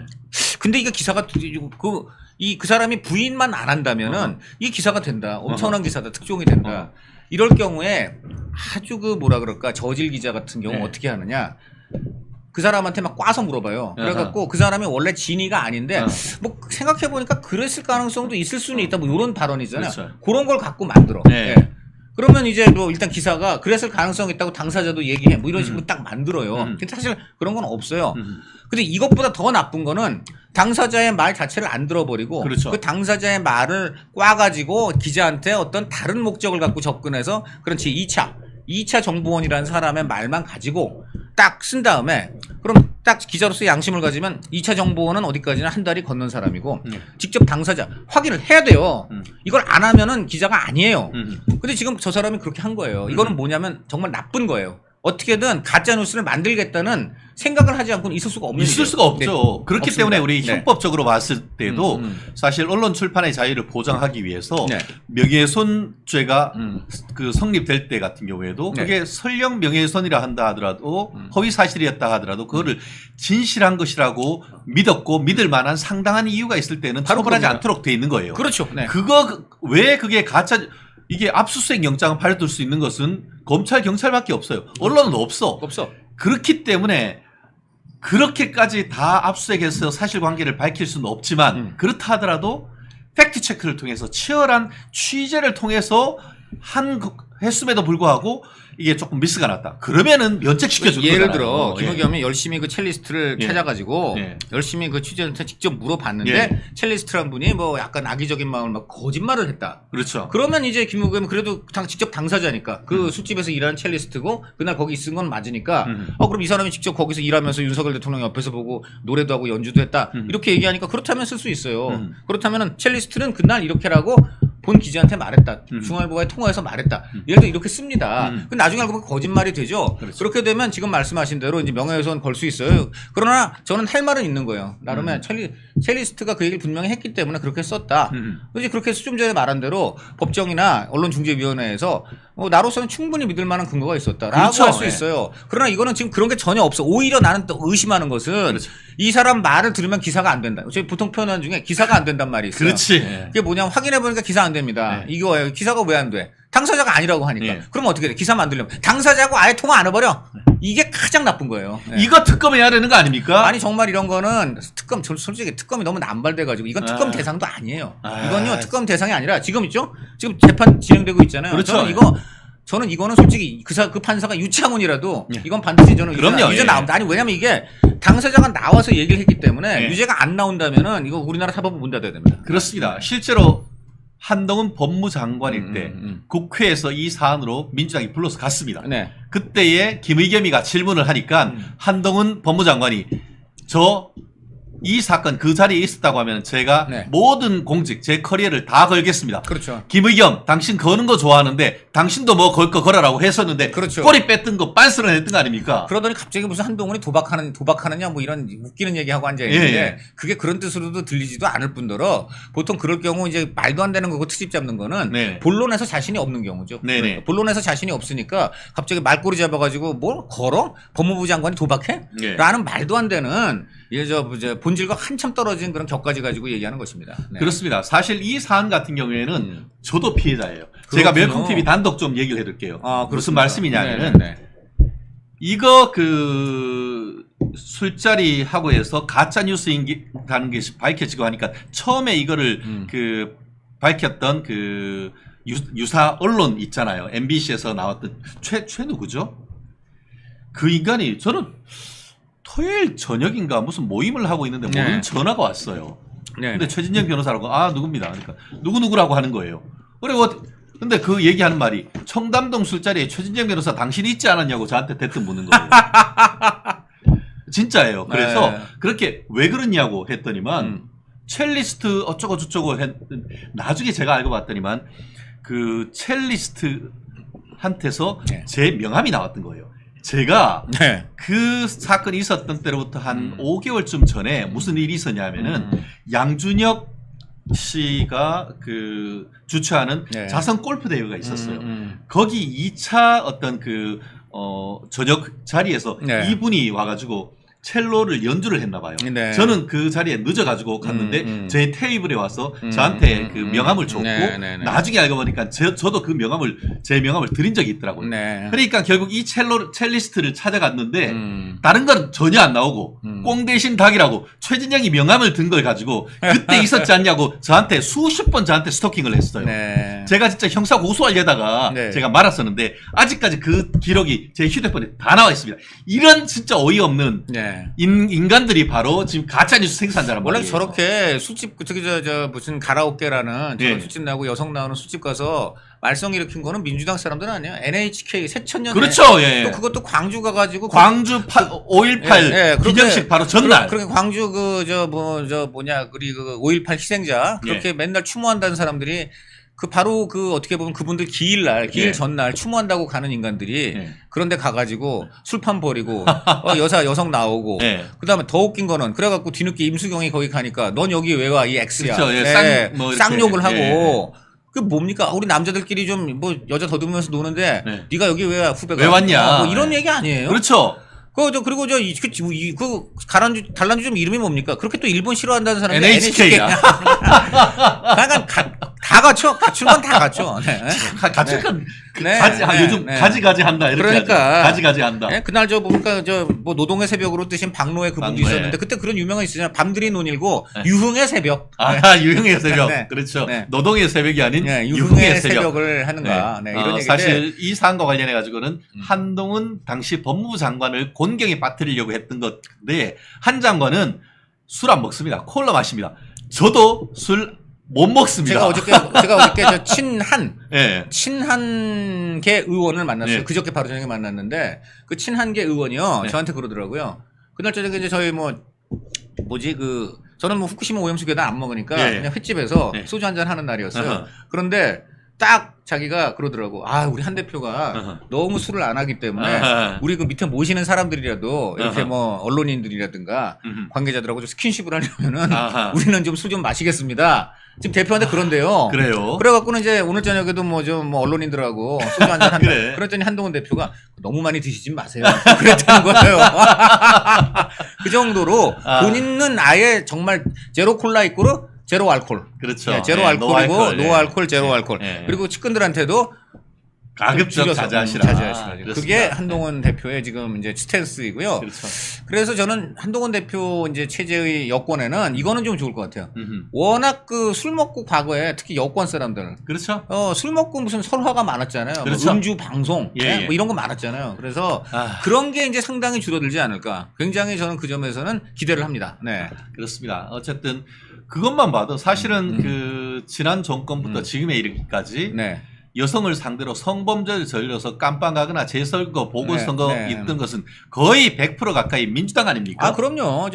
S2: 근데 이게 기사가 그 사람이 부인만 안 한다면은 이 기사가 된다. 엄청난 기사다. 특종이 된다. 이럴 경우에 아주 뭐라 그럴까 저질 기자 같은 경우
S1: 네.
S2: 어떻게 하느냐. 그 사람한테 막 꽈서 물어봐요. 그래갖고 그 사람이 원래 진위가 아닌데 뭐 생각해보니까 그랬을 가능성도 있을 수는 있다. 뭐 이런 발언이잖아요.
S1: 그렇죠.
S2: 그런 걸 갖고 만들어.
S1: 네.
S2: 예. 그러면 이제 뭐 일단 기사가 그랬을 가능성이 있다고 당사자도 얘기해. 뭐 이런 식으로 딱 만들어요. 근데 사실 그런 건 없어요. 근데 이것보다 더 나쁜 거는 당사자의 말 자체를 안 들어버리고
S1: 그렇죠.
S2: 그 당사자의 말을 꽈가지고 기자한테 어떤 다른 목적을 갖고 접근해서 그렇지 2차 정보원이라는 사람의 말만 가지고 딱 쓴 다음에 그럼 딱 기자로서 양심을 가지면 2차 정보원은 어디까지나 한 달이 건넌 사람이고 직접 당사자 확인을 해야 돼요. 이걸 안 하면은 기자가 아니에요. 근데 지금 저 사람이 그렇게 한 거예요. 이거는 뭐냐면 정말 나쁜 거예요. 어떻게든 가짜 뉴스를 만들겠다는 생각을 하지 않고는 있을 수가 없는
S1: 있을
S2: 일이에요.
S1: 수가 없죠.
S2: 네.
S1: 그렇기
S2: 없습니다.
S1: 때문에 우리
S2: 네.
S1: 형법적으로 봤을 때도 사실 언론 출판의 자유를 보장하기 위해서
S2: 네.
S1: 명예훼손죄가 그 성립될 때 같은 경우에도
S2: 네.
S1: 그게 설령 명예훼손이라 한다 하더라도 허위 사실이었다 하더라도 그거를 진실한 것이라고 믿었고 믿을 만한 상당한 이유가 있을 때는
S2: 바로
S1: 처벌하지
S2: 그겁니다.
S1: 않도록 돼 있는 거예요.
S2: 그렇죠. 네.
S1: 왜 그게 가짜 이게 압수수색 영장을 발부될 수 있는 것은 검찰 경찰밖에 없어요. 언론은 없어. 그렇기 때문에 그렇게까지 다 압수수색해서 사실관계를 밝힐 수는 없지만 그렇다 하더라도 팩트체크를 통해서 치열한 취재를 통해서 한 했음에도 불구하고 이게 조금 미스가 났다. 그러면은 면책시켜주는
S2: 예를
S1: 거잖아요.
S2: 들어 김우겸이 열심히 그 첼리스트를 찾아가지고 열심히 그 취재한테 직접 물어봤는데 첼리스트란 분이 뭐 약간 악의적인 마음을 막 거짓말을 했다.
S1: 그렇죠.
S2: 그러면 이제 김우겸이 그래도 직접 당사자니까 그 술집에서 일하는 첼리스트고 그날 거기 있은 건 맞으니까 그럼 이 사람이 직접 거기서 일하면서 윤석열 대통령 옆에서 보고 노래도 하고 연주도 했다. 이렇게 얘기하니까 그렇다면 쓸 수 있어요. 그렇다면은 첼리스트는 그날 이렇게라고 본 기자한테 말했다. 중앙일보와의 통화에서 말했다. 예를 들어 이렇게 씁니다. 근데 나중에 알고 보면 거짓말이 되죠.
S1: 그렇죠.
S2: 그렇게 되면 지금 말씀하신 대로 이제 명예훼손 걸 수 있어요. 그러나 저는 할 말은 있는 거예요. 나름의 첼리스트가 그 얘기를 분명히 했기 때문에 그렇게 썼다. 이제 그렇게 해서 좀 전에 말한 대로 법정이나 언론중재위원회에서 나로서는 충분히 믿을 만한 근거가 있었다라고
S1: 그렇죠.
S2: 할 수 있어요. 그러나 이거는 지금 그런 게 전혀 없어. 오히려 나는 또 의심하는 것은
S1: 그렇죠.
S2: 이 사람 말을 들으면 기사가 안 된다. 저희 보통 표현 중에 기사가 안 된단 말이 있어요.
S1: 그렇지.
S2: 그게 뭐냐면 확인해 보니까 기사 안 됩니다. 이거예요. 기사가 왜 안 돼? 당사자가 아니라고 하니까.
S1: 예.
S2: 그럼 어떻게 돼? 기사 만들려면 당사자하고 아예 통화 안 해버려. 이게 가장 나쁜 거예요. 예.
S1: 이거 특검해야 되는 거 아닙니까?
S2: 아니 정말 이런 거는 특검 솔직히 특검이 너무 남발돼가지고 이건 특검 대상도 아니에요. 이건요 특검 대상이 아니라 지금 있죠? 지금 재판 진행되고 있잖아요.
S1: 그렇죠.
S2: 저는 이거는 솔직히 그 판사가 유창훈이라도
S1: 예.
S2: 이건 반드시 저는
S1: 그럼요.
S2: 유죄
S1: 예.
S2: 나온다. 아니 왜냐면 이게 당사자가 나와서 얘기를 했기 때문에
S1: 예.
S2: 유죄가 안 나온다면은 이거 우리나라 사법부 문 닫아야 됩니다.
S1: 그렇습니다. 실제로 한동훈 법무장관일 때 국회에서 이 사안으로 민주당이 불러서 갔습니다.
S2: 네.
S1: 그때에 김의겸이가 질문을 하니까 한동훈 법무장관이 이 사건 그 자리에 있었다고 하면 제가
S2: 네.
S1: 모든 공직 제 커리어를 다 걸겠습니다.
S2: 그렇죠.
S1: 김의겸 당신 거는 거 좋아하는데 당신도 뭐 걸 거 걸어라고 했었는데
S2: 그렇죠.
S1: 꼬리 뺐던 거 빤스런 했던 거 아닙니까?
S2: 그러더니 갑자기 무슨 한동훈이 도박하느냐 뭐 이런 웃기는 얘기하고 앉아있는데
S1: 예.
S2: 그게 그런 뜻으로도 들리지도 않을 뿐더러 보통 그럴 경우 이제 말도 안 되는 거고 트집 잡는 거는
S1: 네.
S2: 본론에서 자신이 없는 경우죠.
S1: 네네.
S2: 그러니까 본론에서 자신이 없으니까 갑자기 말꼬리 잡아가지고 뭘 걸어? 법무부 장관이 도박해?
S1: 네.
S2: 라는 말도 안 되는 본질과 한참 떨어진 그런 격까지 가지고 얘기하는 것입니다. 네.
S1: 그렇습니다. 사실 이 사안 같은 경우에는 저도 피해자예요. 제가
S2: 그렇군요.
S1: 멜콤TV 단독 좀 얘기를 해드릴게요. 무슨
S2: 그렇습니다.
S1: 말씀이냐면은
S2: 네네네.
S1: 이거 술자리 하고 해서 가짜 뉴스인다는 것이 밝혀지고 하니까 처음에 이거를 밝혔던 유사 언론 있잖아요. MBC에서 나왔던 최 누구죠? 그 인간이 저는 토요일 저녁인가 무슨 모임을 하고 있는데 모르는 전화가 왔어요.
S2: 네.
S1: 근데 최진영 변호사라고 누굽니다. 그러니까 누구누구라고 하는 거예요. 그래 근데 그 얘기하는 말이 청담동 술자리에 최진영 변호사 당신이 있지 않았냐고 저한테 대뜸 묻는 거예요. 진짜예요. 그래서
S2: 네.
S1: 그렇게 왜 그러냐고 했더니만 첼리스트 어쩌고 저쩌고 나중에 제가 알고 봤더니만 그 첼리스트한테서
S2: 네.
S1: 제 명함이 나왔던 거예요. 제가
S2: 네.
S1: 그 사건이 있었던 때로부터 한 5개월쯤 전에 무슨 일이 있었냐면은 양준혁 씨가 주최하는
S2: 네.
S1: 자선 골프 대회가 있었어요. 거기 2차 어떤 저녁 자리에서
S2: 네.
S1: 이분이 와가지고 첼로를 연주를 했나 봐요.
S2: 네.
S1: 저는 그 자리에 늦어가지고 갔는데 제 테이블에 와서 저한테 그 명함을 줬고 나중에 알고 보니까 저도 제 명함을 드린 적이 있더라고요.
S2: 네.
S1: 그러니까 결국 이 첼리스트를 찾아갔는데 다른 건 전혀 안 나오고 꽁 대신 닭이라고 최진영이 명함을 든 걸 가지고 그때 있었지 않냐고 저한테 수십 번 저한테 스토킹을 했어요.
S2: 네.
S1: 제가 진짜 형사 고소하려다가
S2: 네.
S1: 제가 말았었는데 아직까지 그 기록이 제 휴대폰에 다 나와 있습니다. 이런 진짜 어이없는
S2: 네.
S1: 인간들이 바로 지금 가짜뉴스 생산자란
S2: 원래
S1: 말이에요.
S2: 저렇게 술집 저기 무슨 가라오케라는 저런
S1: 예.
S2: 술집 나고 여성 나오는 술집 가서 말썽 일으킨 거는 민주당 사람들은 아니에요. NHK 새천년에
S1: 그렇죠. 예.
S2: 또 그것도 광주 가가지고
S1: 광주 5.18 기념식 바로 전날.
S2: 그렇게 광주 우리 5.18 희생자 그렇게
S1: 예.
S2: 맨날 추모한다는 사람들이 바로 어떻게 보면 그분들 기일
S1: 예.
S2: 전날 추모한다고 가는 인간들이
S1: 예.
S2: 그런데 가가지고 술판 버리고 여성 나오고
S1: 예.
S2: 그다음에 더 웃긴 거는 그래갖고 뒤늦게 임수경이 거기 가니까 넌 여기 왜 와 이 X야.
S1: 그렇죠. 예.
S2: 네. 쌍욕을 하고
S1: 예.
S2: 그 뭡니까? 우리 남자들끼리 좀 여자 더듬으면서 노는데
S1: 네.
S2: 네가 여기 왜 후배가
S1: 왜 왔냐.
S2: 뭐 이런
S1: 네.
S2: 얘기 아니에요?
S1: 그렇죠.
S2: 그리고 단란주 이름이 뭡니까? 그렇게 또 일본 싫어한다는 사람이
S1: NHK야.
S2: 약간 다 갖춰. 갖출 건 다 갖춰. 네.
S1: 같이 건
S2: 네.
S1: 요즘
S2: 네.
S1: 가지가지 한다 이렇게
S2: 그러니까.
S1: 하죠. 가지가지 한다.
S2: 네? 그날 보니까 노동의 새벽으로 뜨신 박노해 그분도
S1: 박노해.
S2: 있었는데 그때 그런 유명한 있잖아요. 밤들이 논일고
S1: 네.
S2: 유흥의 새벽.
S1: 유흥의 새벽.
S2: 네.
S1: 그렇죠.
S2: 네.
S1: 노동의 새벽이 아닌
S2: 네,
S1: 유흥의 새벽.
S2: 새벽을 하는가. 네. 이런 얘기인데
S1: 사실 이 사안과 관련해 가지고는 한동훈 당시 법무부 장관을 곤경에 빠뜨리려고 했던 건데 한 장관은 술 안 먹습니다. 콜라 마십니다. 저도 술 못 먹습니다.
S2: 제가 어저께
S1: 예.
S2: 친한계 의원을 만났어요.
S1: 네.
S2: 그저께 바로 저녁에 만났는데 그 친한계 의원이요.
S1: 네.
S2: 저한테 그러더라고요. 그날 저녁에 이제 저희 저는 후쿠시마 오염수 계단 안 먹으니까
S1: 네.
S2: 그냥 횟집에서
S1: 네.
S2: 소주 한잔 하는 날이었어요.
S1: 어허.
S2: 그런데 딱 자기가 그러더라고. 우리 한 대표가
S1: 어허.
S2: 너무 술을 안 하기 때문에
S1: 어허.
S2: 우리 그 밑에 모시는 사람들이라도 이렇게
S1: 어허.
S2: 언론인들이라든가 관계자들하고 좀 스킨십을 하려면은
S1: 아하.
S2: 우리는 좀 술 좀 마시겠습니다. 지금 대표한테 그런데요.
S1: 그래요.
S2: 그래갖고는 이제 오늘 저녁에도 언론인들하고 소주 한잔 한다.
S1: 그래.
S2: 그랬더니 한동훈 대표가 너무 많이 드시지 마세요. 그랬다는 거예요. 그 정도로 본인은 아예 정말 제로 콜라 있고로 제로 알콜.
S1: 그렇죠.
S2: 네, 제로
S1: 예,
S2: 알콜이고
S1: 노 알콜,
S2: 노 알콜, 제로
S1: 예.
S2: 알콜.
S1: 예.
S2: 그리고 측근들한테도
S1: 가급적
S2: 줄여서,
S1: 자제하시라.
S2: 자제하시라.
S1: 그렇습니다.
S2: 그게 한동훈 대표의 지금 이제 스탠스이고요.
S1: 그렇죠.
S2: 그래서 저는 한동훈 대표 이제 체제의 여권에는 이거는 좀 좋을 것 같아요.
S1: 음흠.
S2: 워낙 그 술 먹고 과거에 특히 여권 사람들
S1: 그렇죠.
S2: 술 먹고 무슨 설화가 많았잖아요.
S1: 그렇죠.
S2: 뭐 음주 방송
S1: 예, 예.
S2: 뭐 이런 거 많았잖아요. 그래서 그런 게 이제 상당히 줄어들지 않을까. 굉장히 저는 그 점에서는 기대를 합니다. 네.
S1: 그렇습니다. 어쨌든 그것만 봐도 사실은 그 지난 정권부터 지금에 이르기까지
S2: 네.
S1: 여성을 상대로 성범죄를 저질러서 깜빵하거나 재선거 보궐선거
S2: 네, 네.
S1: 있던 것은 거의 100% 가까이 민주당 아닙니까?
S2: 아 그럼요.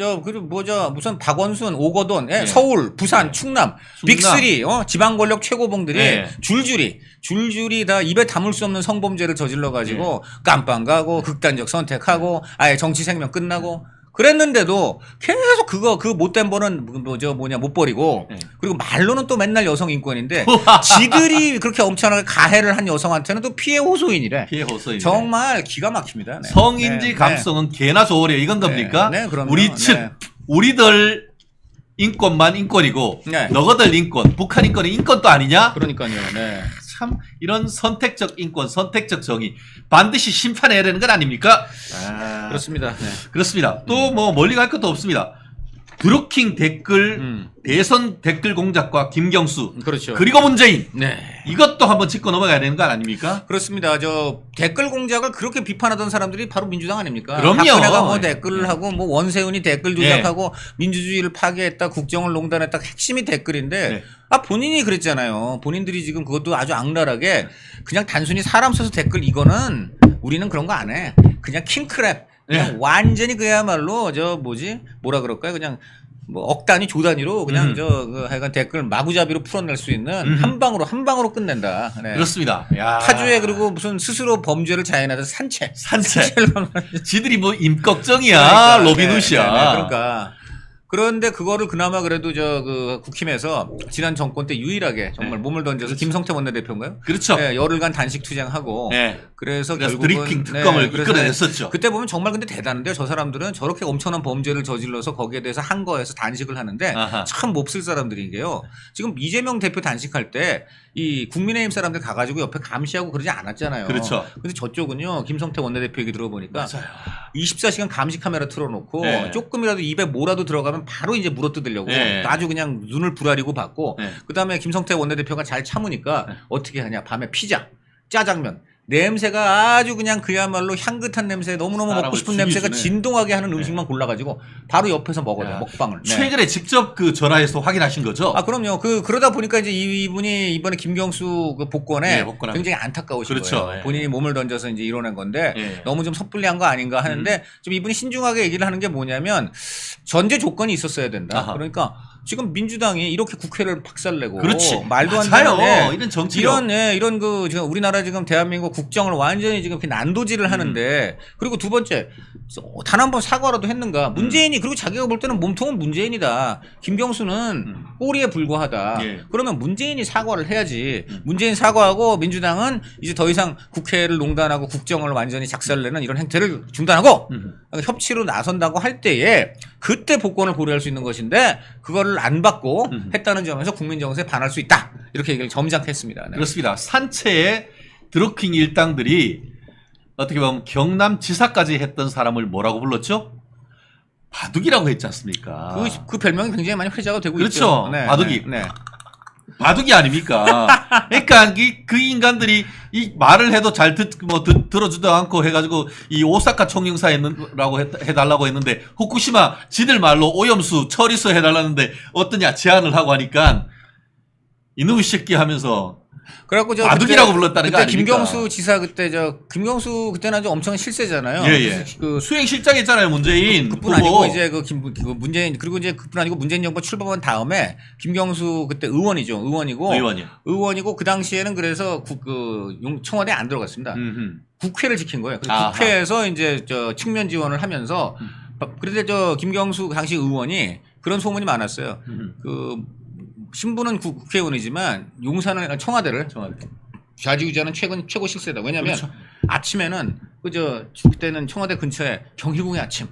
S2: 무슨 박원순, 오거돈, 예?
S1: 네.
S2: 서울, 부산,
S1: 네.
S2: 충남,
S1: 충남.
S2: 빅3 지방 권력 최고봉들이
S1: 네.
S2: 줄줄이 다 입에 담을 수 없는 성범죄를 저질러 가지고 깜빵 가고 극단적 선택하고 아예 정치 생명 끝나고 그랬는데도 계속 그 못된 벌은 못 버리고
S1: 네.
S2: 그리고 말로는 또 맨날 여성 인권인데 지들이 그렇게 엄청나게 가해를 한 여성한테는 또 피해 호소인이래.
S1: 피해 호소인.
S2: 정말 기가 막힙니다. 네.
S1: 성인지
S2: 네.
S1: 감성은 개나 좋으려 이건 겁니까?
S2: 네, 그럼요.
S1: 우리 측
S2: 네.
S1: 우리들 인권만 인권이고
S2: 네.
S1: 너희들 인권, 북한 인권이 인권도 아니냐?
S2: 그러니까요. 네.
S1: 참 이런 선택적 인권, 선택적 정의 반드시 심판해야 되는 건 아닙니까?
S2: 그렇습니다. 네.
S1: 그렇습니다. 또 뭐 멀리 갈 것도 없습니다. 드루킹 댓글 대선 댓글 공작과 김경수
S2: 그렇죠.
S1: 그리고 문재인
S2: 네.
S1: 이것도 한번 짚고 넘어가야 되는 거 아닙니까?
S2: 그렇습니다. 저 댓글 공작을 그렇게 비판하던 사람들이 바로 민주당 아닙니까?
S1: 그럼요.
S2: 박근혜가 뭐 댓글을 하고 뭐 원세훈이 댓글 조작하고 민주주의를 파괴했다, 국정을 농단했다 핵심이 댓글인데
S1: 네.
S2: 본인이 그랬잖아요. 본인들이 지금 그것도 아주 악랄하게 그냥 단순히 사람 써서 댓글 이거는 우리는 그런 거 안 해. 그냥 킹크랩. 그냥 완전히 그야말로 뭐라 그럴까요? 그냥 뭐 억 단위 조 단위로 그냥 하여간 댓글 마구잡이로 풀어낼 수 있는 한 방으로 끝낸다. 네.
S1: 그렇습니다. 야.
S2: 타주에 그리고 무슨 스스로 범죄를 자행하던 산채.
S1: 지들이 뭐 임꺽정이야,
S2: 그러니까,
S1: 로빈훗이야.
S2: 네, 그러니까. 그런데 그거를 그나마 그래도 국힘에서 지난 정권 때 유일하게 정말 몸을 던져서 김성태 원내대표인가요?
S1: 그렇죠.
S2: 네, 열흘간 단식 투쟁하고.
S1: 네.
S2: 그래서
S1: 그래서
S2: 결국은
S1: 드리킹 특검을
S2: 그래서
S1: 이끌어냈었죠.
S2: 그때 보면 정말 근데 대단한데요. 저 사람들은 저렇게 엄청난 범죄를 저질러서 거기에 대해서 한거에서 단식을 하는데
S1: 아하.
S2: 참 몹쓸 사람들인 게요. 지금 이재명 대표 단식할 때 이 국민의힘 사람들 가가지고 옆에 감시하고 그러지 않았잖아요.
S1: 그렇죠.
S2: 근데 저쪽은요. 김성태 원내대표 얘기 들어보니까
S1: 맞아요.
S2: 24시간 감시 카메라 틀어놓고
S1: 네.
S2: 조금이라도 입에 뭐라도 들어가면 바로 이제 물어뜯으려고
S1: 네.
S2: 아주 그냥 눈을 부라리고 받고
S1: 네.
S2: 그다음에 김성태 원내대표가 잘 참으니까 어떻게 하냐. 밤에 피자, 짜장면 냄새가 아주 그냥 그야말로 향긋한 냄새 너무너무 먹고 싶은 냄새가
S1: 죽이주네.
S2: 진동하게 하는 음식만 골라가지고 바로 옆에서 먹어요. 먹방을. 네.
S1: 최근에 직접 전화해서 확인하신 거죠?
S2: 그럼요. 그러다 보니까 이제 이분이 이번에 김경수 복권에
S1: 네, 복권하고.
S2: 굉장히 안타까우신
S1: 그렇죠.
S2: 거예요.
S1: 예.
S2: 본인이 몸을 던져서 이제 이뤄낸 건데
S1: 예.
S2: 너무 좀 섣불리한 거 아닌가 하는데 좀 이분이 신중하게 얘기를 하는 게 뭐냐면 전제 조건이 있었어야 된다.
S1: 아하.
S2: 그러니까 지금 민주당이 이렇게 국회를 박살내고
S1: 그렇지.
S2: 말도 안
S1: 맞아요.
S2: 되는
S1: 이런 정치력.
S2: 이런 지금 우리나라 지금 대한민국 국정을 완전히 지금 이렇게 난도질을 하는데 그리고 두 번째 단 한 번 사과라도 했는가? 문재인이 그리고 자기가 볼 때는 몸통은 문재인이다. 김경수는 꼬리에 불과하다.
S1: 예.
S2: 그러면 문재인이 사과를 해야지. 문재인 사과하고 민주당은 이제 더 이상 국회를 농단하고 국정을 완전히 작살내는 이런 행태를 중단하고 협치로 나선다고 할 때에 그때 복권을 고려할 수 있는 것인데 그거를 안 받고 했다는 점에서 국민 정서에 반할 수 있다. 이렇게 얘기를 점잖게 했습니다. 네.
S1: 그렇습니다. 산채에 드루킹 일당들이 어떻게 보면 경남지사까지 했던 사람을 뭐라고 불렀죠? 바둑이라고 했지 않습니까?
S2: 그 별명이 굉장히 많이 회자가 되고
S1: 그렇죠.
S2: 있죠. 네,
S1: 바둑이.
S2: 네.
S1: 바둑이 아닙니까? 그러니까 그 인간들이 이 말을 해도 잘 들어주지도 않고 해가지고 이 오사카 총영사 해달라고 했는데 후쿠시마 지들 말로 오염수 처리수 해달라는데 어떠냐 제안을 하고 하니까 이놈의 새끼 하면서
S2: 그래갖고
S1: 바둑이라고 불렀다는 거
S2: 그때
S1: 아닙니까?
S2: 김경수 지사 김경수 그때는 아주 엄청 실세잖아요.
S1: 예.
S2: 그
S1: 수행실장 했잖아요 문재인.
S2: 그뿐 아니고 이제 그 문재인 그리고 이제 그뿐 아니고 문재인 정부 출범한 다음에 김경수 그때 의원이고 그 당시에는 그래서 청와대에 안 들어갔습니다. 국회를 지킨 거예요. 국회에서 이제 측면 지원을 하면서 그런데 김경수 당시 의원이 그런 소문이 많았어요. 신부는 국회의원이지만 청와대를 좌지우지하는 최고 실세다. 왜냐하면
S1: 그렇죠.
S2: 아침에는 그때는 청와대 근처에 경희궁의 아침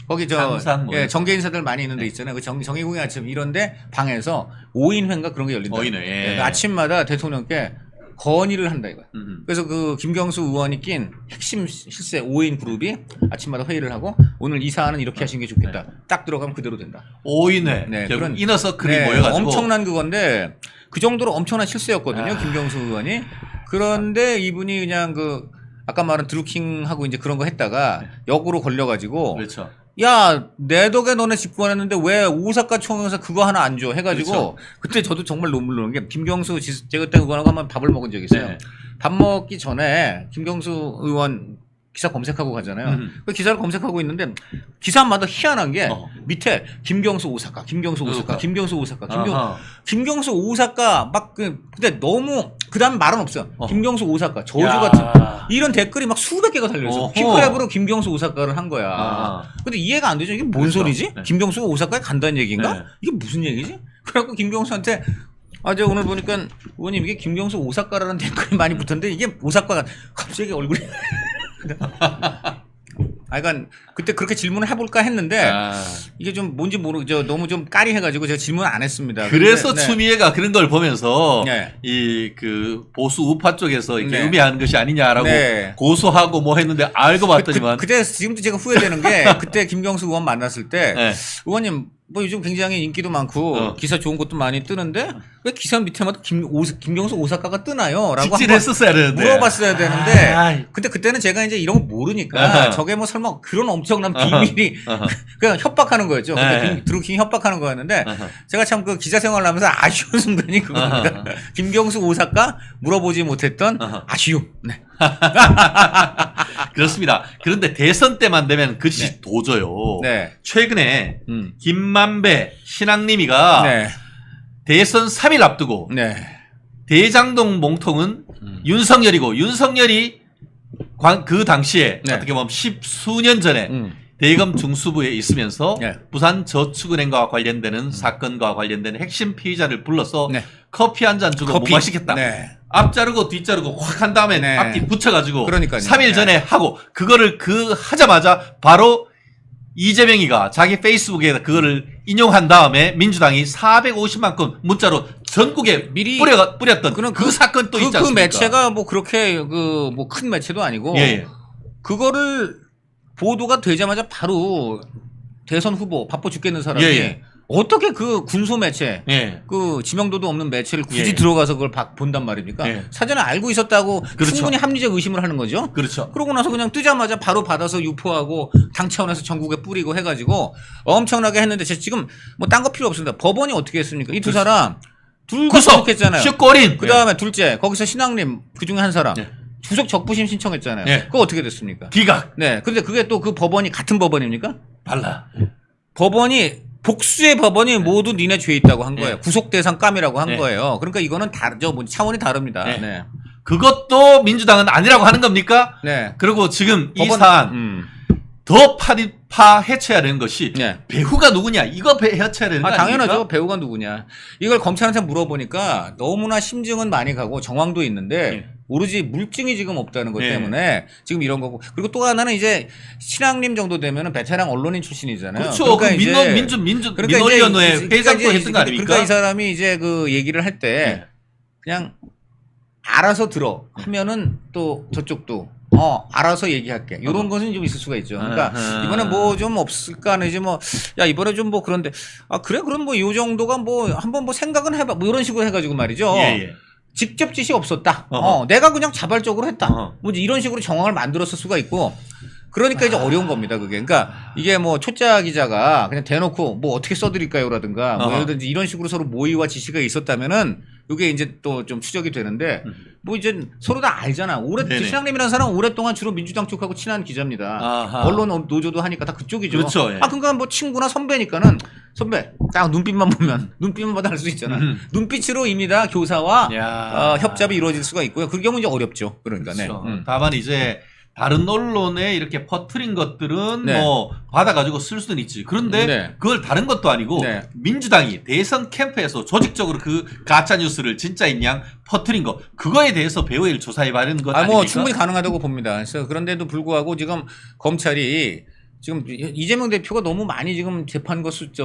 S2: 거기 정계 인사들 많이 있는 데 있잖아요. 그 정의궁의 아침 이런데 방에서 5인회인가 그런 게 열린다.
S1: 5인회. 예.
S2: 아침마다 대통령께 건의를 한다 이거야. 그래서 그 김경수 의원이 낀 핵심 실세 5인 그룹이 아침마다 회의를 하고 오늘 이 사안은 이렇게 하시는 게 좋겠다. 딱 들어가면 그대로 된다.
S1: 5인회.
S2: 네,
S1: 결국
S2: 그런
S1: 이너서클이 모여가지고
S2: 엄청난 그건데 그 정도로 엄청난 실세였거든요. 김경수 의원이. 그런데 이분이 그냥 그 아까 말한 드루킹하고 이제 그런 거 했다가 역으로 걸려가지고
S1: 그렇죠.
S2: 야, 내 덕에 너네 집권했는데 왜 오사카 총영사 그거 하나 안 줘? 해가지고
S1: 그렇죠.
S2: 그때 저도 정말 눈물 나는 게 김경수 제가 그때 그거하고 한번 밥을 먹은 적이 있어요.
S1: 네.
S2: 밥 먹기 전에 김경수 의원 기사 검색하고 가잖아요. 그 기사를 검색하고 있는데 기사마다 희한한 게 밑에 김경수 오사카, 김경수 오사카, 김경수 오사카, 김경수 오사카 막 근데 너무 그다음 말은 없어요. 김경수 오사카 저주 같은 이런 댓글이 막 수백 개가 달려있어. 피크랩으로 김경수 오사카를 한 거야. 근데 이해가 안 되죠. 이게 뭔
S1: 그렇죠.
S2: 소리지?
S1: 네.
S2: 김경수가 오사카에 간다는 얘기인가?
S1: 네.
S2: 이게 무슨 얘기지? 그래갖고 김경수한테 제가 오늘 보니까 의원님 이게 김경수 오사카라는 댓글이 많이 붙었는데 이게 오사카가 갑자기 얼굴이 그러니까 그때 그렇게 질문을 해볼까 했는데 이게 좀 뭔지 모르죠. 너무 좀 까리해가지고 제가 질문 안 했습니다.
S1: 그래서
S2: 근데,
S1: 추미애가 그런 걸 보면서
S2: 네.
S1: 이 그 보수 우파 쪽에서 이렇게
S2: 네.
S1: 음해하는 것이 아니냐라고
S2: 네.
S1: 고소하고 뭐 했는데 알고 봤더니만
S2: 그때 지금도 제가 후회되는 게 그때 김경수 의원 만났을 때
S1: 네.
S2: 의원님 뭐 요즘 굉장히 인기도 많고 기사 좋은 것도 많이 뜨는데 왜 기사 밑에마다 김경수 오사카가 뜨나요? 라고
S1: 직진했었어야 되는데
S2: 물어봤어야 되는데
S1: 아이.
S2: 근데 그때는 제가 이제 이런 거 모르니까 저게 뭐 설마 그런 엄청난 비밀이 그냥 협박하는 거였죠. 그때 드루킹이 협박하는 거였는데 제가 참 그 기자 생활을 하면서 아쉬운 순간이 그겁니다. 김경수 오사카 물어보지 못했던 아쉬움. 네.
S1: 그렇습니다. 그런데 대선 때만 되면 그것이
S2: 네.
S1: 도져요.
S2: 네.
S1: 최근에 김만배 신앙님이가
S2: 네.
S1: 대선 3일 앞두고
S2: 네.
S1: 대장동 몽통은 윤석열이고 윤석열이 그 당시에
S2: 네.
S1: 어떻게 보면 10수년 전에 대검 중수부에 있으면서
S2: 네.
S1: 부산저축은행과 관련되는 사건과 관련된 핵심 피의자를 불러서
S2: 네.
S1: 커피 한 잔 주고 못 마시겠다.
S2: 네.
S1: 앞 자르고 뒤 자르고 확 한 다음에
S2: 네.
S1: 앞뒤 붙여가지고
S2: 그러니까요.
S1: 3일
S2: 네.
S1: 전에 하고 그거를 하자마자 바로 이재명이가 자기 페이스북에 그거를 인용한 다음에 민주당이 450만 건 문자로 전국에
S2: 미리
S1: 뿌렸던
S2: 그런
S1: 그 사건 또 있지 않습니까?
S2: 그 매체가 뭐 그렇게 그 뭐 큰 매체도 아니고
S1: 예.
S2: 그거를 보도가 되자마자 바로 대선 후보 바빠 죽겠는 사람이
S1: 예.
S2: 어떻게 그 군소 매체
S1: 예.
S2: 그 지명도도 없는 매체를 굳이
S1: 예.
S2: 들어가서 그걸 본단 말입니까?
S1: 예.
S2: 사전에 알고 있었다고
S1: 그렇죠.
S2: 충분히 합리적 의심을 하는 거죠.
S1: 그렇죠.
S2: 그러고 나서 그냥 뜨자마자 바로 받아서 유포하고 당 차원에서 전국에 뿌리고 해가지고 엄청나게 했는데 지금 뭐 딴 거 필요 없습니다. 법원이 어떻게 했습니까? 이 두 사람 둘 다 구속했잖아요.
S1: 슈꼬린.
S2: 그 다음에 둘째 거기서 신앙님 그 중에 한 사람
S1: 예.
S2: 구속 적부심 신청했잖아요.
S1: 예.
S2: 그거 어떻게 됐습니까?
S1: 기각.
S2: 네. 근데 그게 또 그 법원이 같은 법원입니까?
S1: 발라.
S2: 법원이 복수의 법원이 모두 니네 죄 있다고 한 거예요.
S1: 네.
S2: 구속 대상 깜이라고 한
S1: 네.
S2: 거예요. 그러니까 이거는 다르죠. 뭐 차원이 다릅니다.
S1: 네.
S2: 네.
S1: 그것도 민주당은 아니라고 하는 겁니까?
S2: 네.
S1: 그리고 지금 이
S2: 법원-
S1: 사안 더 해쳐야 되는 것이
S2: 네.
S1: 배후가 누구냐 이거 해쳐야 되는 거
S2: 당연하죠.
S1: 아닙니까?
S2: 배우가 누구냐. 이걸 검찰한테 물어보니까 너무나 심증은 많이 가고 정황도 있는데
S1: 네.
S2: 오로지 물증이 지금 없다는 것
S1: 네.
S2: 때문에 지금 이런 거고. 그리고 또 하나는 이제 신앙님 정도 되면은 베테랑 언론인 출신이잖아요.
S1: 그렇죠.
S2: 그러니까 이제-
S1: 민원위원회 회장도 했던 거 아닙니까?
S2: 그러니까 이 사람이 이제 그 얘기를 할 때
S1: 네.
S2: 그냥 알아서 들어 하면은 또 저쪽도 알아서 얘기할게. 이런 것은 좀 있을 수가 있죠. 그러니까 이번에 뭐 좀 없을까 하지 뭐 야 이번에 좀 뭐 그런데 그래 그럼 뭐 이 정도가 뭐 한번 뭐 생각은 해봐 뭐 이런 식으로 해가지고 말이죠.
S1: 예.
S2: 직접 지시 없었다.
S1: 어허.
S2: 내가 그냥 자발적으로 했다.
S1: 어허.
S2: 뭐 이런 식으로 정황을 만들었을 수가 있고. 그러니까 이제 어려운 겁니다, 그게. 그러니까 이게 뭐 초짜 기자가 그냥 대놓고 뭐 어떻게 써드릴까요라든가 뭐
S1: 어허.
S2: 예를 들지 이런 식으로 서로 모의와 지시가 있었다면은 이게 이제 또 좀 추적이 되는데 뭐 이제 서로 다 알잖아.
S1: 네네.
S2: 신앙님이라는 사람은 오랫동안 주로 민주당 쪽하고 친한 기자입니다.
S1: 아하.
S2: 언론 노조도 하니까 다 그쪽이죠.
S1: 그렇죠, 예.
S2: 그러니까 뭐 친구나 선배니까는 선배 딱 눈빛만 보면 눈빛만 봐도 알 수 있잖아. 눈빛으로 이미 다 교사와
S1: 야.
S2: 협잡이 이루어질 수가 있고요. 그 경우 이제 어렵죠. 그러니까
S1: 그렇죠.
S2: 네.
S1: 다만 이제 다른 언론에 이렇게 퍼뜨린 것들은
S2: 네.
S1: 뭐 받아가지고 쓸 수는 있지. 그런데
S2: 네.
S1: 그걸 다른 것도 아니고
S2: 네.
S1: 민주당이 대선 캠프에서 조직적으로 그 가짜 뉴스를 진짜인 양 퍼뜨린 거 그거에 대해서 배후를 조사해봐야 하는 것 아닙니까?
S2: 뭐 충분히 가능하다고 봅니다. 그래서 그런데도 불구하고 지금 검찰이 지금 이재명 대표가 너무 많이 지금 재판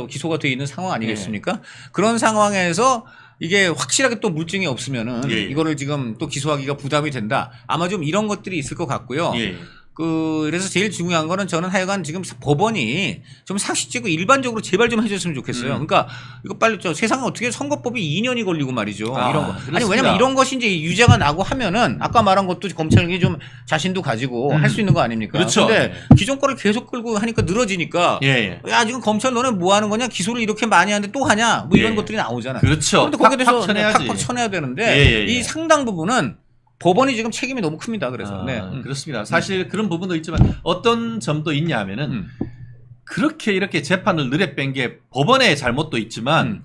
S2: 기소가 돼 있는 상황 아니겠습니까? 그런 상황에서 이게 확실하게 또 물증이 없으면은
S1: 예.
S2: 이거를 지금 또 기소하기가 부담이 된다. 아마 좀 이런 것들이 있을 것 같고요.
S1: 예.
S2: 그래서 제일 중요한 거는 저는 하여간 지금 법원이 좀 상식적이고 일반적으로 제발 좀 해줬으면 좋겠어요. 그러니까 이거 빨리 세상에 어떻게 선거법이 2년이 걸리고 말이죠. 이런 거.
S1: 그렇습니다.
S2: 아니 왜냐면 이런 것이 이제 유죄가 나고 하면은 아까 말한 것도 검찰이 좀 자신도 가지고 할 수 있는 거 아닙니까?
S1: 그렇죠.
S2: 근데 기존 거를 계속 끌고 하니까 늘어지니까
S1: 예.
S2: 야 지금 검찰 너네 뭐 하는 거냐? 기소를 이렇게 많이 하는데 또 하냐? 뭐 이런
S1: 예.
S2: 것들이 나오잖아요.
S1: 그렇죠.
S2: 그런데 거기에 대해서
S1: 쳐내야지.
S2: 팍팍 쳐내야 되는데
S1: 예.
S2: 이 상당 부분은 법원이 지금 책임이 너무 큽니다. 그래서 네.
S1: 그렇습니다. 사실 그런 부분도 있지만 어떤 점도 있냐 하면은 그렇게 이렇게 재판을 느려 뺀 게 법원의 잘못도 있지만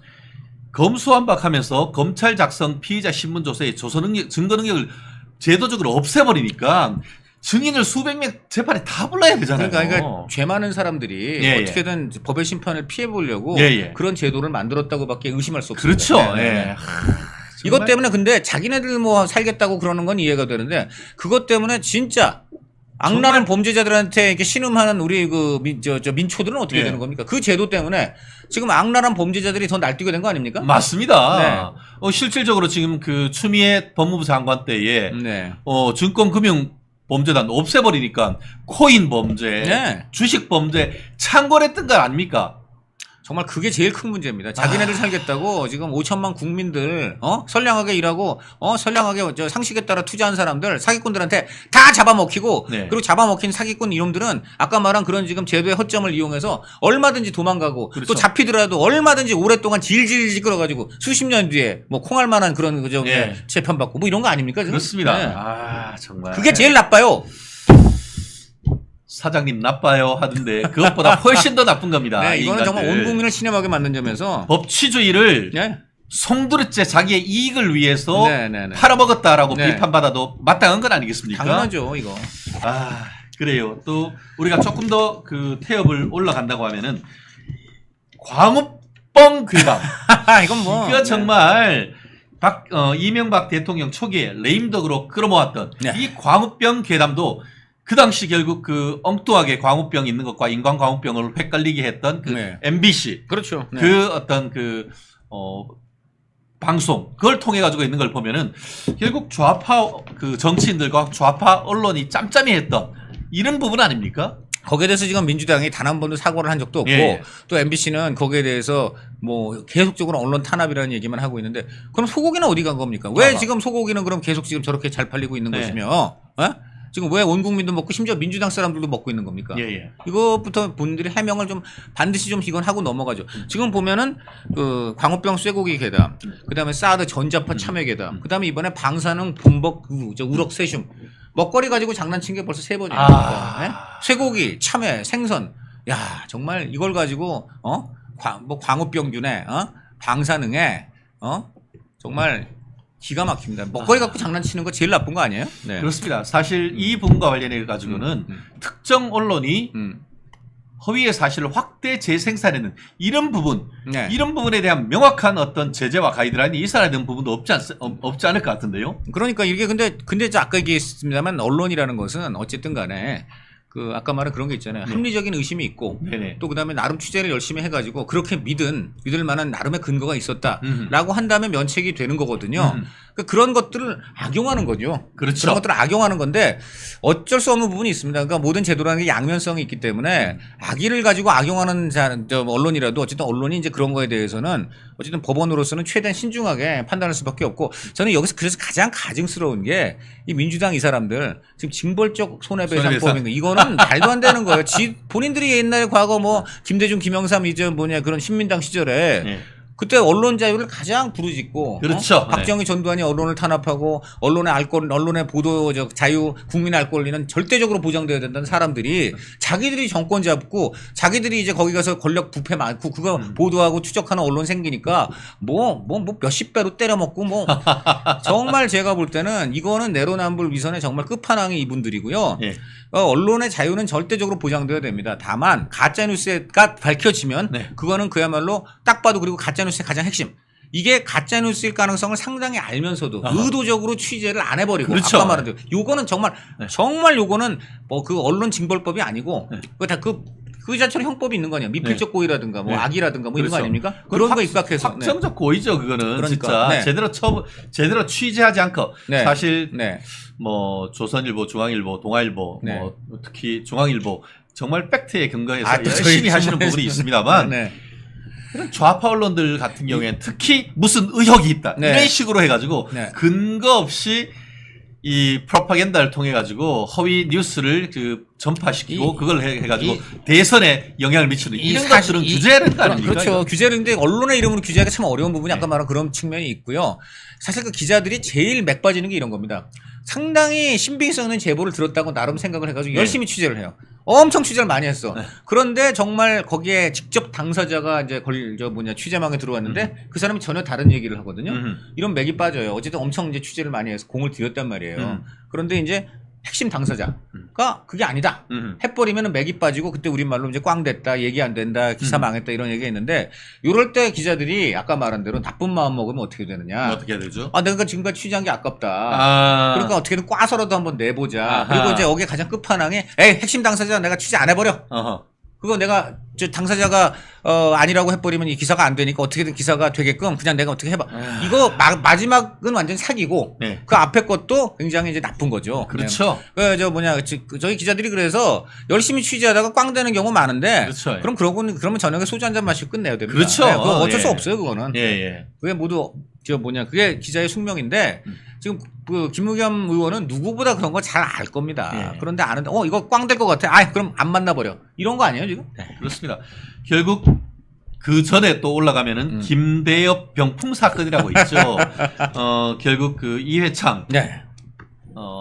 S1: 검수완박하면서 검찰 작성 피의자 신문 조서의 조서 능력, 증거 능력을 제도적으로 없애버리니까 증인을 수백 명 재판에 다 불러야 되잖아요.
S2: 그러니까 죄 많은 사람들이
S1: 예.
S2: 어떻게든 법의 심판을 피해 보려고
S1: 예.
S2: 그런 제도를 만들었다고밖에 의심할 수 없습니다.
S1: 그렇죠.
S2: 네.
S1: 예.
S2: 이것 때문에 근데 자기네들 뭐 살겠다고 그러는 건 이해가 되는데 그것 때문에 진짜 악랄한 범죄자들한테 이렇게 신음하는 우리 그 민초들은 어떻게
S1: 예.
S2: 되는 겁니까? 그 제도 때문에 지금 악랄한 범죄자들이 더 날뛰게 된 거 아닙니까?
S1: 맞습니다. 실질적으로 지금 그 추미애 법무부 장관 때에
S2: 네.
S1: 증권금융 범죄단 없애버리니까 코인 범죄,
S2: 네.
S1: 주식 범죄 창궐했던 거 아닙니까?
S2: 정말 그게 제일 큰 문제입니다. 자기네들 살겠다고 지금 5천만 국민들 선량하게 일하고 선량하게 상식에 따라 투자한 사람들 사기꾼들한테 다 잡아먹히고
S1: 네.
S2: 그리고 잡아먹힌 사기꾼 이놈들은 아까 말한 그런 지금 제도의 허점을 이용해서 얼마든지 도망가고
S1: 그렇죠.
S2: 또 잡히더라도 얼마든지 오랫동안 질질 끌어가지고 수십 년 뒤에 뭐 콩할 만한 그런 그저
S1: 예.
S2: 재판받고 뭐 이런 거 아닙니까? 지금?
S1: 그렇습니다.
S2: 네.
S1: 정말
S2: 그게 제일 나빠요.
S1: 사장님 나빠요 하던데 그것보다 훨씬 더 나쁜 겁니다.
S2: 네,
S1: 이
S2: 이거는 정말 온
S1: 인간들.
S2: 국민을 신념하게 만든 점에서
S1: 법치주의를
S2: 네.
S1: 송두리째 자기의 이익을 위해서
S2: 네.
S1: 팔아먹었다라고
S2: 네.
S1: 비판받아도 마땅한 건 아니겠습니까?
S2: 당연하죠 이거.
S1: 그래요. 또 우리가 조금 더 그 태엽을 올라간다고 하면은 광우뻥 괴담.
S2: 이건 뭐
S1: 이거 정말 이명박 대통령 초기에 레임덕으로 끌어모았던
S2: 네.
S1: 이 광우병 괴담도 그 당시 결국 그 엉뚱하게 광우병 있는 것과 인간광우병을 헷갈리게 했던 그
S2: 네.
S1: MBC
S2: 그렇죠. 네.
S1: 그 어떤 그 방송 그걸 통해 가지고 있는 걸 보면은 결국 좌파 그 정치인들과 좌파 언론이 짬짬이 했던 이런 부분 아닙니까?
S2: 거기에 대해서 지금 민주당이 단 한 번도 사과를 한 적도 없고
S1: 예.
S2: 또 MBC는 거기에 대해서 뭐 계속적으로 언론 탄압이라는 얘기만 하고 있는데 그럼 소고기는 어디 간 겁니까? 왜 지금 소고기는 그럼 계속 지금 저렇게 잘 팔리고 있는
S1: 네.
S2: 것이며 지금 왜 온 국민도 먹고 심지어 민주당 사람들도 먹고 있는 겁니까?
S1: 예.
S2: 이것부터 분들이 해명을 좀 반드시 좀 이건 하고 넘어가죠. 지금 보면은 그 광우병 쇠고기 괴담, 그다음에 사드 전자파 참여 괴담, 그다음에 이번에 방사능 분복 우럭 세슘 먹거리 가지고 장난친 게 벌써 3번이에요. 네? 쇠고기, 참외, 생선. 야 정말 이걸 가지고 뭐 광우병균에 방사능에 정말 기가 막힙니다. 먹거리 갖고 장난치는 거 제일 나쁜 거 아니에요? 네.
S1: 그렇습니다. 사실 이 부분과 관련해 가지고는 특정 언론이 허위의 사실을 확대 재생산하는 이런 부분,
S2: 네.
S1: 이런 부분에 대한 명확한 어떤 제재와 가이드라인이 있어야 되는 부분도 없지 않을 것 같은데요.
S2: 그러니까 이게 근데 아까 얘기했습니다만 언론이라는 것은 어쨌든 간에 그 아까 말한 그런 게 있잖아요. 합리적인 의심이 있고
S1: 네네.
S2: 또 그다음에 나름 취재를 열심히 해가지고 그렇게 믿을 만한 나름의 근거가 있었다라고 한다면 면책이 되는 거거든요. 그러니까 그런 것들을 악용하는 거죠.
S1: 그렇죠.
S2: 그런 것들을 악용하는 건데 어쩔 수 없는 부분이 있습니다. 그러니까 모든 제도라는 게 양면성이 있기 때문에 악의를 가지고 악용하는 언론이라도 어쨌든 언론이 이제 그런 거에 대해서는 어쨌든 법원으로서는 최대한 신중하게 판단할 수밖에 없고 저는 여기서 그래서 가장 가증스러운 게 이 민주당 이 사람들 지금 징벌적 손해배상법인 거 이거는 말도 안 되는 거예요. 본인들이 옛날에 과거 뭐 김대중, 김영삼 이제 국민당 시절에
S1: 네.
S2: 그때 언론 자유를 가장 부르짖고
S1: 그렇죠.
S2: 박정희 전두환이 언론을 탄압하고 언론의 보도 자유, 국민의 알 권리는 절대적으로 보장되어야 된다는 사람들이 자기들이 정권 잡고 자기들이 이제 거기 가서 권력 부패 많고 그거 보도하고 추적하는 언론 생기니까 뭐 몇십 배로 때려 먹고 뭐 정말 제가 볼 때는 이거는 내로남불 위선의 정말 끝판왕이 이분들이고요.
S1: 예.
S2: 언론의 자유는 절대적으로 보장되어야 됩니다. 다만 가짜뉴스가 밝혀지면
S1: 네.
S2: 그거는 그야말로 딱 봐도 그리고 가짜뉴스의 가장 핵심. 이게 가짜뉴스일 가능성을 상당히 알면서도 의도적으로 취재를 안 해버리고
S1: 그렇죠.
S2: 아까 말한 대로 요거는 정말 요거는 뭐 그 언론 징벌법이 아니고 그거 다 그 자체로 형법이 있는 거 아니야. 미필적 고의라든가 뭐
S1: 네.
S2: 악이라든가 뭐 이런 거
S1: 그렇죠.
S2: 아닙니까? 그런 거 입각해서.
S1: 확정적 고의죠 그거는.
S2: 그러니까.
S1: 진짜
S2: 네.
S1: 제대로 취재하지 않고
S2: 네.
S1: 사실
S2: 네.
S1: 뭐 조선일보, 중앙일보, 동아일보,
S2: 네.
S1: 뭐 특히 중앙일보 정말 팩트에 근거해서
S2: 아, 또
S1: 열심히
S2: 저희
S1: 하시는
S2: 정말
S1: 부분이 있습니다만
S2: 네.
S1: 그런 좌파 언론들 같은 경우에는 특히 무슨 의혹이 있다
S2: 네.
S1: 이런 식으로 해가지고
S2: 네.
S1: 근거 없이 이 프로파간다를 통해 가지고 허위 뉴스를 그 전파시키고 그걸 해가지고 대선에 영향을 미치는 이런 것들은 규제해야 되는 거 아닙니까?
S2: 그렇죠.
S1: 이거?
S2: 규제를 근데 언론의 이름으로 규제하기가 참 어려운 부분이 아까 말한 그런 측면이 있고요. 사실 그 기자들이 제일 맥 빠지는 게 이런 겁니다. 상당히 신빙성 있는 제보를 들었다고 나름 생각을 해가지고
S1: 네.
S2: 열심히 취재를 해요. 엄청 취재를 많이 했어. 그런데 정말 거기에 직접 당사자가 이제 취재망에 들어왔는데 그 사람이 전혀 다른 얘기를 하거든요. 이런 맥이 빠져요. 어쨌든 엄청 이제 취재를 많이 해서 공을 들였단 말이에요. 그런데 이제 핵심 당사자가 그게 아니다. 해버리면 맥이 빠지고 그때 우리말로 이제 꽝 됐다, 얘기 안 된다, 기사 망했다 이런 얘기가 있는데 이럴 때 기자들이 아까 말한 대로 나쁜 마음 먹으면 어떻게 되느냐.
S1: 어떻게 해야 되죠?
S2: 아, 내가 지금까지 취재한 게 아깝다. 그러니까 어떻게든 꽈서라도 한번 내보자.
S1: 아하.
S2: 그리고 이제 여기에 가장 끝판왕에 에이 핵심 당사자 내가 취재 안 해버려.
S1: 어허.
S2: 그거 내가 저 당사자가 아니라고 해버리면 이 기사가 안 되니까 어떻게든 기사가 되게끔 그냥 내가 어떻게 해봐. 이거 마지막은 완전 사기고
S1: 네.
S2: 그 앞에 것도 굉장히 이제 나쁜 거죠.
S1: 그렇죠.
S2: 저희 기자들이 그래서 열심히 취재하다가 꽝 되는 경우 많은데.
S1: 그렇죠.
S2: 그러면 저녁에 소주 한 잔 마시고 끝내야 됩니다.
S1: 그렇죠.
S2: 네, 그거 어쩔 수
S1: 예.
S2: 없어요, 그거는.
S1: 예.
S2: 그게 모두 그게 기자의 숙명인데 지금 그 김의겸 의원은 누구보다 그런 거 잘 알 겁니다.
S1: 예.
S2: 그런데 아는데 이거 꽝 될 것 같아. 아, 그럼 안 만나버려. 이런 거 아니에요 지금?
S1: 그렇습니다. 결국 그 전에 또 올라가면은 김대엽 병풍 사건이라고 있죠. 결국 그 이회창
S2: 네.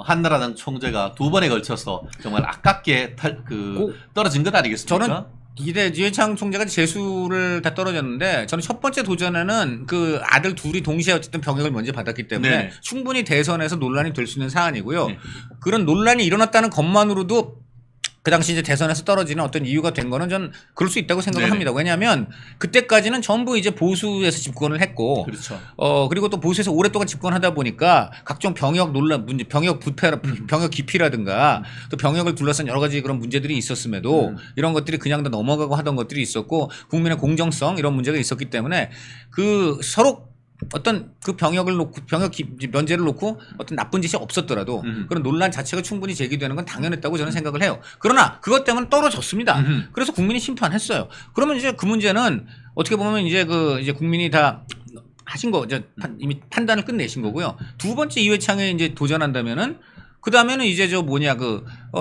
S1: 한나라당 총재가 2번에 걸쳐서 정말 아깝게 떨어진 것 아니겠습니까?
S2: 저는 이회창 총재가 재수를 다 떨어졌는데 저는 첫 번째 도전에는 그 아들 둘이 동시에 어쨌든 병역을 먼저 받았기 때문에
S1: 네.
S2: 충분히 대선에서 논란이 될 수 있는 사안이고요.
S1: 네.
S2: 그런 논란이 일어났다는 것만으로도 그 당시 이제 대선에서 떨어지는 어떤 이유가 된 거는 전 그럴 수 있다고 생각을
S1: 네네.
S2: 합니다. 왜냐하면 그때까지는 전부 이제 보수에서 집권을 했고,
S1: 그렇죠.
S2: 그리고 또 보수에서 오랫동안 집권하다 보니까 각종 병역 논란 문제, 병역 부패, 병역 기피라든가 또 병역을 둘러싼 여러 가지 그런 문제들이 있었음에도 이런 것들이 그냥 다 넘어가고 하던 것들이 있었고 국민의 공정성 이런 문제가 있었기 때문에 그 서로 어떤 그 병역을 놓고 면제를 놓고 어떤 나쁜 짓이 없었더라도 그런 논란 자체가 충분히 제기되는 건 당연했다고 저는 생각을 해요. 그러나 그것 때문에 떨어졌습니다. 그래서 국민이 심판했어요. 그러면 이제 그 문제는 어떻게 보면 이제 이제 국민이 다 하신 거 이제 이미 판단을 끝내신 거고요. 두 번째 이회창에 이제 도전한다면은 그 다음에는 이제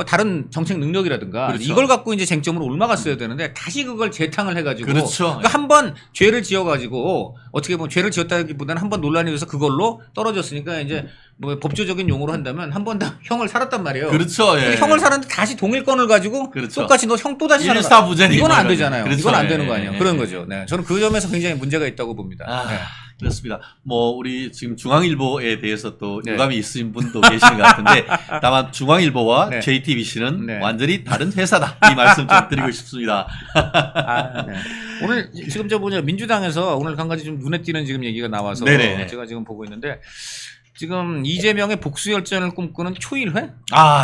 S2: 다른 정책 능력이라든가
S1: 그렇죠.
S2: 이걸 갖고 이제 쟁점으로 올라갔어야 되는데 다시 그걸 재탕을 해가지고
S1: 그렇죠.
S2: 그러니까 한번 죄를 지어가지고 어떻게 보면 죄를 지었다기보다는 한번 논란이 돼서 그걸로 떨어졌으니까 이제 뭐 법조적인 용어로 한다면 한 번 더 형을 살았단 말이에요.
S1: 그렇죠. 예.
S2: 형을 살았는데 다시 동일권을 가지고
S1: 그렇죠.
S2: 똑같이 너 형 또 다시 살아.
S1: 일사부재니
S2: 이건 안
S1: 뭐
S2: 되잖아요.
S1: 그렇죠.
S2: 이건 안 되는 거
S1: 예,
S2: 아니에요.
S1: 예,
S2: 그런
S1: 예.
S2: 거죠. 네. 저는 그 점에서 굉장히 문제가 있다고 봅니다. 네.
S1: 그렇습니다. 뭐 우리 지금 중앙일보에 대해서 또
S2: 네.
S1: 유감이 있으신 분도 계시는 것 같은데 다만 중앙일보와
S2: 네.
S1: JTBC는
S2: 네.
S1: 완전히 다른 회사다 이 말씀 좀 드리고 싶습니다.
S2: 네. 오늘 지금 민주당에서 오늘 한 가지 좀 눈에 띄는 지금 얘기가 나와서
S1: 네네.
S2: 제가 지금 보고 있는데 지금 이재명의 복수 열전을 꿈꾸는 초일회?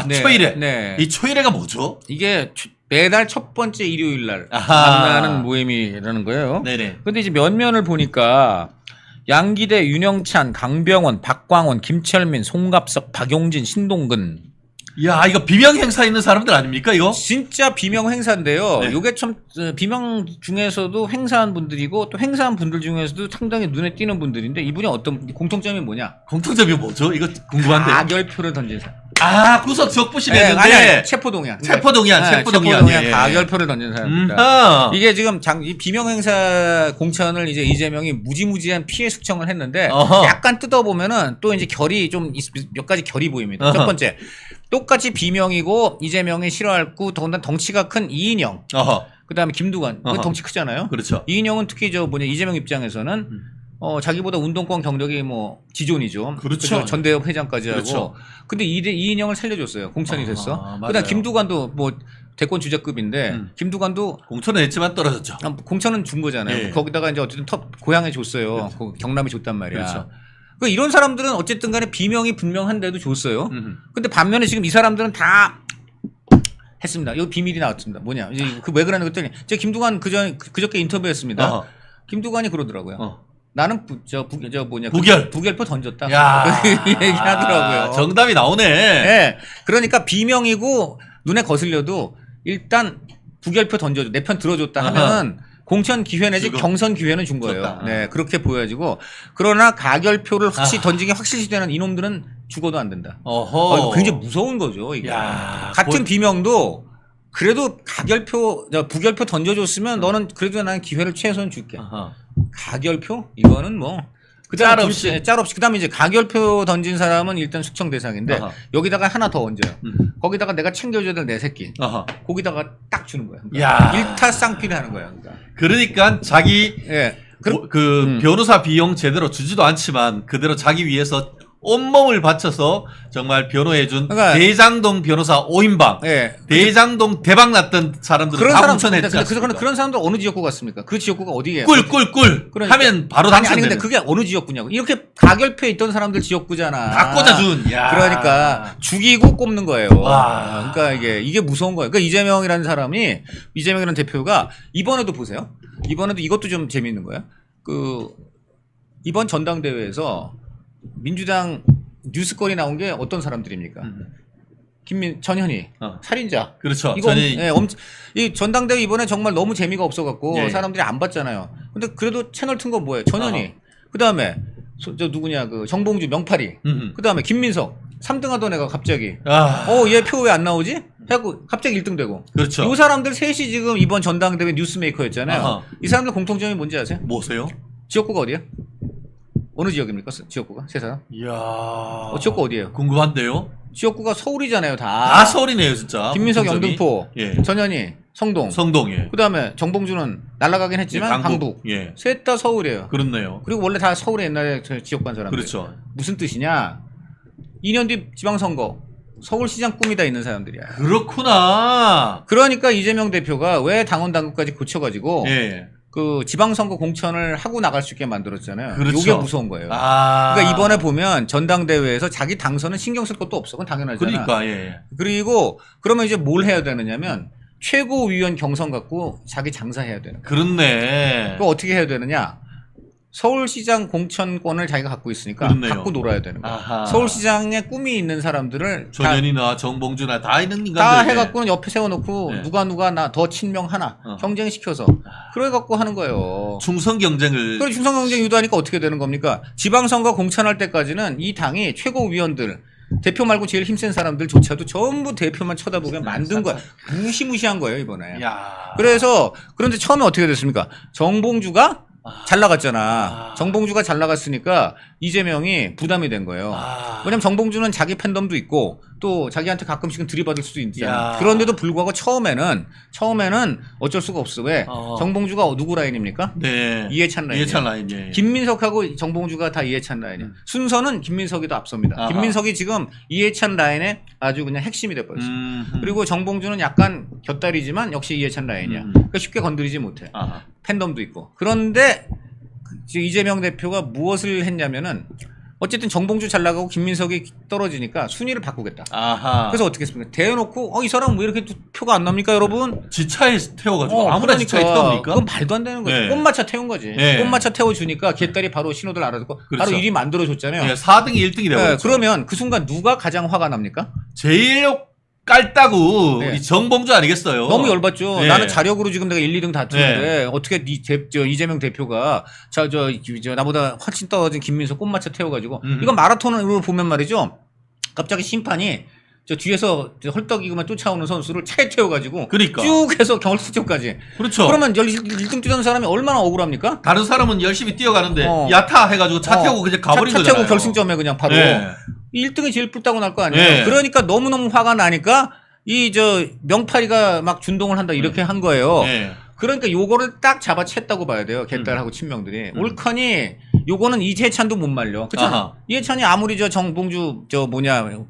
S2: 네.
S1: 초일회.
S2: 네.
S1: 이 초일회가 뭐죠?
S2: 이게 매달 첫 번째 일요일 날
S1: 아하.
S2: 만나는 모임이라는 거예요.
S1: 네네.
S2: 근데 이제 면면을 보니까 양기대, 윤영찬, 강병원, 박광원, 김철민, 송갑석, 박용진, 신동근.
S1: 이야, 이거 비명 행사 있는 사람들 아닙니까, 이거?
S2: 진짜 비명 행사인데요.
S1: 네.
S2: 요게 참 비명 중에서도 행사한 분들이고 또 행사한 분들 중에서도 상당히 눈에 띄는 분들인데 이분이 어떤 공통점이 뭐냐?
S1: 공통점이 뭐죠? 이거 궁금한데.
S2: 가결표를 던진 사람.
S1: 구속 적부심 했는데.
S2: 아니, 체포동의안.
S1: 체포동의안. 예.
S2: 가결표를 던진 사람입니다.
S1: 음.
S2: 이게 지금 이 비명 행사 공천을 이제 이재명이 무지무지한 피해 숙청을 했는데
S1: 어허.
S2: 약간 뜯어보면은 또 이제 결이 좀 몇 가지 결이 보입니다.
S1: 어허.
S2: 첫 번째. 똑같이 비명이고 이재명이 싫어할고 더군다나 덩치가 큰 이인영. 그다음에 김두관.
S1: 어허.
S2: 덩치 크잖아요.
S1: 그렇죠.
S2: 이인영은 특히 이재명 입장에서는 자기보다 운동권 경력이 뭐 지존이죠.
S1: 그렇죠.
S2: 전대협 회장까지 하고.
S1: 그렇죠.
S2: 근데 이인영을 살려줬어요. 공천이 됐어.
S1: 맞아요.
S2: 그다음 김두관도 뭐 대권 주자급인데 김두관도
S1: 공천은 했지만 떨어졌죠.
S2: 공천은 준 거잖아요.
S1: 예.
S2: 거기다가 이제 어쨌든 고향에 줬어요.
S1: 그렇죠.
S2: 그 경남에 줬단 말이야.
S1: 그렇죠.
S2: 이런 사람들은 어쨌든 간에 비명이 분명한데도 줬어요. 근데 반면에 지금 이 사람들은 다 했습니다. 여기 비밀이 나왔습니다. 뭐냐? 그 왜 그러는 그랬더니 제가 김두관 그저께 인터뷰했습니다.
S1: 어허.
S2: 김두관이 그러더라고요. 나는 부결표 던졌다.
S1: 야.
S2: 얘기하더라고요.
S1: 정답이 나오네.
S2: 네. 그러니까 비명이고 눈에 거슬려도 일단 부결표 던져줘. 내 편 들어줬다 하면 공천 기회 내지 경선 기회는 준 거예요.
S1: 줬다.
S2: 네. 그렇게 보여지고 그러나 가결표를 던지기 확실시되는 이놈들은 죽어도 안 된다.
S1: 어허.
S2: 굉장히 무서운 거죠. 이게.
S1: 야.
S2: 같은 비명도 그래도 부결표 던져줬으면 너는 그래도 나는 기회를 최소한 줄게.
S1: 어허.
S2: 가결표? 이거는 뭐.
S1: 짤 없이.
S2: 짤 없이. 그 다음에 이제 가결표 던진 사람은 일단 숙청 대상인데
S1: 어허.
S2: 여기다가 하나 더 얹어요. 거기다가 내가 챙겨줘야 될 내 새끼.
S1: 어허.
S2: 거기다가 딱 주는 거야.
S1: 야.
S2: 일타쌍피를 하는 거야.
S1: 그러니까 자기
S2: 예.
S1: 변호사 비용 제대로 주지도 않지만 그대로 자기 위해서 온몸을 바쳐서 정말 변호해준
S2: 그러니까
S1: 대장동 변호사 5인방,
S2: 예.
S1: 대장동 대박 났던 사람들은
S2: 그런
S1: 다
S2: 사람
S1: 공천했지.
S2: 그런 사람들 어느 지역구 같습니까? 그 지역구가 어디예요?
S1: 꿀꿀꿀
S2: 그러니까.
S1: 하면 바로
S2: 아니
S1: 당선되는.
S2: 근데 그게 어느 지역구냐고. 이렇게 가결표에 있던 사람들 지역구잖아.
S1: 다 꽂아준. 야.
S2: 그러니까 죽이고 꼽는 거예요.
S1: 와.
S2: 그러니까 이게 무서운 거예요. 그러니까 이재명이라는 대표가 이번에도 보세요. 이번에도 이것도 좀 재미있는 거예요. 이번 전당대회에서 민주당 뉴스거리 나온 게 어떤 사람들입니까? 전현희 살인자.
S1: 그렇죠.
S2: 이거 이 전당대회 이번에 정말 너무 재미가 없어갖고
S1: 예.
S2: 사람들이 안 봤잖아요. 근데 그래도 채널 튼 건 뭐예요? 전현희. 그 다음에 누구냐 정봉주 명파리. 그 다음에 김민석 3등 하던 애가 갑자기 얘 표 왜 안 나오지? 하고 갑자기 1등 되고.
S1: 그렇죠.
S2: 이 사람들 셋이 지금 이번 전당대회 뉴스메이커였잖아요.
S1: 아하.
S2: 이 사람들 공통점이 뭔지 아세요?
S1: 뭐세요?
S2: 지역구가 어디야? 어느 지역입니까? 지역구가? 세 사람?
S1: 이야.
S2: 지역구 어디예요?
S1: 궁금한데요?
S2: 지역구가 서울이잖아요,
S1: 다 서울이네요, 진짜.
S2: 김민석
S1: 공통점이.
S2: 영등포,
S1: 예.
S2: 전현희 성동.
S1: 성동에.
S2: 그다음에 정봉주는 날아가긴 했지만 강북.
S1: 예.
S2: 셋 다 서울이에요.
S1: 그렇네요.
S2: 그리고 원래 다 서울에 옛날에 지역 간 사람들.
S1: 그렇죠.
S2: 무슨 뜻이냐? 2년 뒤 지방선거. 서울시장 꿈이 다 있는 사람들이야.
S1: 그렇구나.
S2: 그러니까 이재명 대표가 왜 당원 당규까지 고쳐가지고
S1: 예.
S2: 지방선거 공천을 하고 나갈 수 있게 만들었잖아요.
S1: 그렇죠.
S2: 이게 무서운 거예요. 그러니까 이번에 보면 전당대회에서 자기 당선은 신경 쓸 것도 없어. 그건 당연하잖아.
S1: 그러니까 예.
S2: 그리고 그러면 이제 뭘 해야 되느냐면 최고위원 경선 갖고 자기 장사해야 되는 거예요.
S1: 그렇네.
S2: 그거 어떻게 해야 되느냐? 서울시장 공천권을 자기가 갖고 있으니까
S1: 그렇네요.
S2: 갖고 놀아야 되는 거예요.
S1: 아하.
S2: 서울시장에 꿈이 있는 사람들을
S1: 전현이나 정봉주나 다 있는 인간들.
S2: 다 해갖고는 옆에 세워놓고
S1: 네.
S2: 누가 나 더 친명 하나 경쟁시켜서 그래갖고 하는 거예요.
S1: 충성 경쟁을.
S2: 그리고 충성 경쟁 유도하니까 어떻게 되는 겁니까? 지방선거 공천할 때까지는 이 당이 최고위원들 대표 말고 제일 힘센 사람들조차도 전부 대표만 쳐다보게 만든 거야. 무시무시한 거예요 이번에.
S1: 야.
S2: 그런데 처음에 어떻게 됐습니까? 정봉주가 잘 나갔잖아. 정봉주가 잘 나갔으니까 이재명이 부담이 된 거예요. 왜냐면 정봉주는 자기 팬덤도 있고 또 자기한테 가끔씩은 들이받을 수도 있잖아. 그런데도 불구하고 처음에는 어쩔 수가 없어. 왜? 정봉주가 누구 라인입니까?
S1: 네.
S2: 이해찬 라인.
S1: 이해찬 라인. 예.
S2: 김민석하고 정봉주가 다 이해찬 라인이야. 순서는 김민석이 더 앞섭니다.
S1: 아하.
S2: 김민석이 지금 이해찬 라인의 아주 그냥 핵심이 돼버렸어. 그리고 정봉주는 약간 곁다리지만 역시 이해찬 라인이야. 그러니까 쉽게 건드리지 못해.
S1: 아하.
S2: 팬덤도 있고. 그런데 지금 이재명 대표가 무엇을 했냐면은 어쨌든 정봉주 잘 나가고 김민석이 떨어지니까 순위를 바꾸겠다.
S1: 아하.
S2: 그래서 어떻게 했습니까? 대놓고 이 사람 왜 이렇게 표가 안 납니까 여러분?
S1: 지차에 태워가지고 아무나
S2: 그러니까.
S1: 지차에 태웁니까?
S2: 그건 말도 안 되는 거죠.
S1: 네.
S2: 꽃마차 태운 거지.
S1: 네.
S2: 꽃마차 태워주니까 개딸이 바로 신호들 알아듣고
S1: 그렇죠.
S2: 바로 일이 만들어줬잖아요.
S1: 예, 4등이 1등이 되버렸죠.
S2: 그러면 그 순간 누가 가장 화가 납니까?
S1: 제일 깔따구
S2: 네.
S1: 이 정봉주 아니겠어요?
S2: 너무 열받죠.
S1: 네.
S2: 나는 자력으로 지금 내가 1, 2등 다투는데 어떻게 이재명 대표가 나보다 훨씬 떨어진 김민석 꽃마차 태워가지고 이건 마라톤으로 보면 말이죠. 갑자기 심판이 저 뒤에서 헐떡이고만 쫓아오는 선수를 차에 태워가지고
S1: 그러니까.
S2: 쭉 해서 결승점까지.
S1: 그렇죠.
S2: 그러면 1등 뛰던 사람이 얼마나 억울합니까?
S1: 다른 사람은 열심히 뛰어가는데 야타 해가지고 차 태우고 그냥 가버린
S2: 차
S1: 거잖아요.
S2: 태우고 결승점에 그냥 바로.
S1: 네.
S2: 1등이 제일 뿔따고 날 거 아니에요.
S1: 네.
S2: 그러니까 너무너무 화가 나니까 명파리가 막 준동을 한다 이렇게 한 거예요.
S1: 네.
S2: 그러니까 요거를 딱 잡아챘다고 봐야 돼요. 개딸하고 친명들이. 옳거니 요거는 이해찬도 못 말려. 그렇잖아. 이해찬이 아무리 정봉주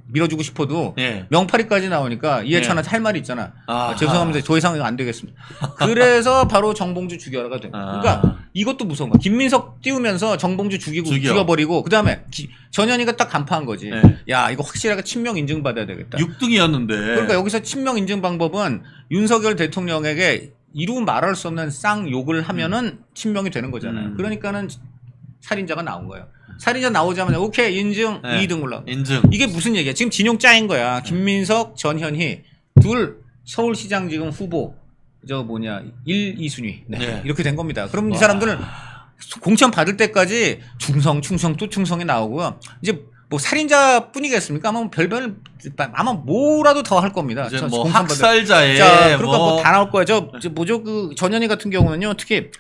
S2: 밀어주고 싶어도
S1: 네.
S2: 명파리까지 나오니까 이해찬한테 할 말이 있잖아.
S1: 아하.
S2: 죄송합니다. 더 이상 안 되겠습니다. 그래서 바로 정봉주 죽여라가 된 거예요. 그러니까 이것도 무서운 거야. 김민석 띄우면서 정봉주 죽여버리고 그다음에 전현희가 딱 간파한 거지.
S1: 네.
S2: 야 이거 확실하게 친명 인증받아야 되겠다.
S1: 6등이었는데.
S2: 그러니까 여기서 친명 인증 방법은 윤석열 대통령에게 이루 말할 수 없는 쌍욕을 하면은 친명이 되는 거잖아요. 그러니까는 살인자가 나온 거예요. 살인자 나오자마자 오케이 인증
S1: 네.
S2: 2등 올라.
S1: 인증.
S2: 이게 무슨 얘기야? 지금 진용 짜인 거야. 김민석, 전현희 둘 서울시장 지금 후보 1, 2순위
S1: 네.
S2: 이렇게 된 겁니다. 그럼 이 사람들은 공천 받을 때까지 충성 또 충성이 나오고요. 이제 뭐 살인자뿐이겠습니까? 아마 뭐라도 더 할 겁니다.
S1: 이제 뭐 학살자의
S2: 그러니까 뭐 다 나올 거야. 그 전현희 같은 경우는요. 특히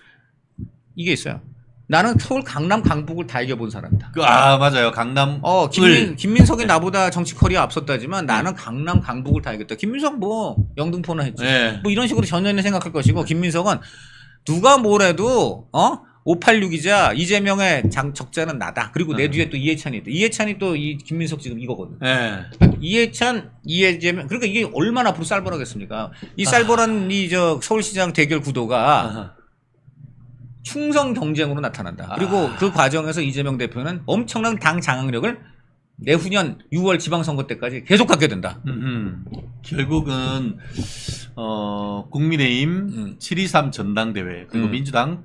S2: 이게 있어요. 나는 서울 강남 강북을 다 이겨본 사람이다.
S1: 맞아요. 강남.
S2: 김민석이 나보다 정치 커리어 앞섰다지만 나는 강남 강북을 다 이겼다. 김민석 뭐 영등포나 했지.
S1: 네.
S2: 뭐 이런 식으로 전현희 생각할 것이고 김민석은 누가 뭐래도 586이자 이재명의 적자는 나다. 그리고 내 뒤에 또 이해찬이 있다. 이해찬이 또 이 김민석 지금 이거거든.
S1: 네.
S2: 그러니까 이해찬, 이재명. 그러니까 이게 얼마나 앞으로 쌀벌하겠습니까? 이 쌀벌한 서울시장 대결 구도가 충성 경쟁으로 나타난다. 그리고 그 과정에서 이재명 대표는 엄청난 당 장악력을 내후년 6월 지방선거 때까지 계속 갖게 된다.
S1: 결국은 국민의힘 7.23 전당대회 그리고 민주당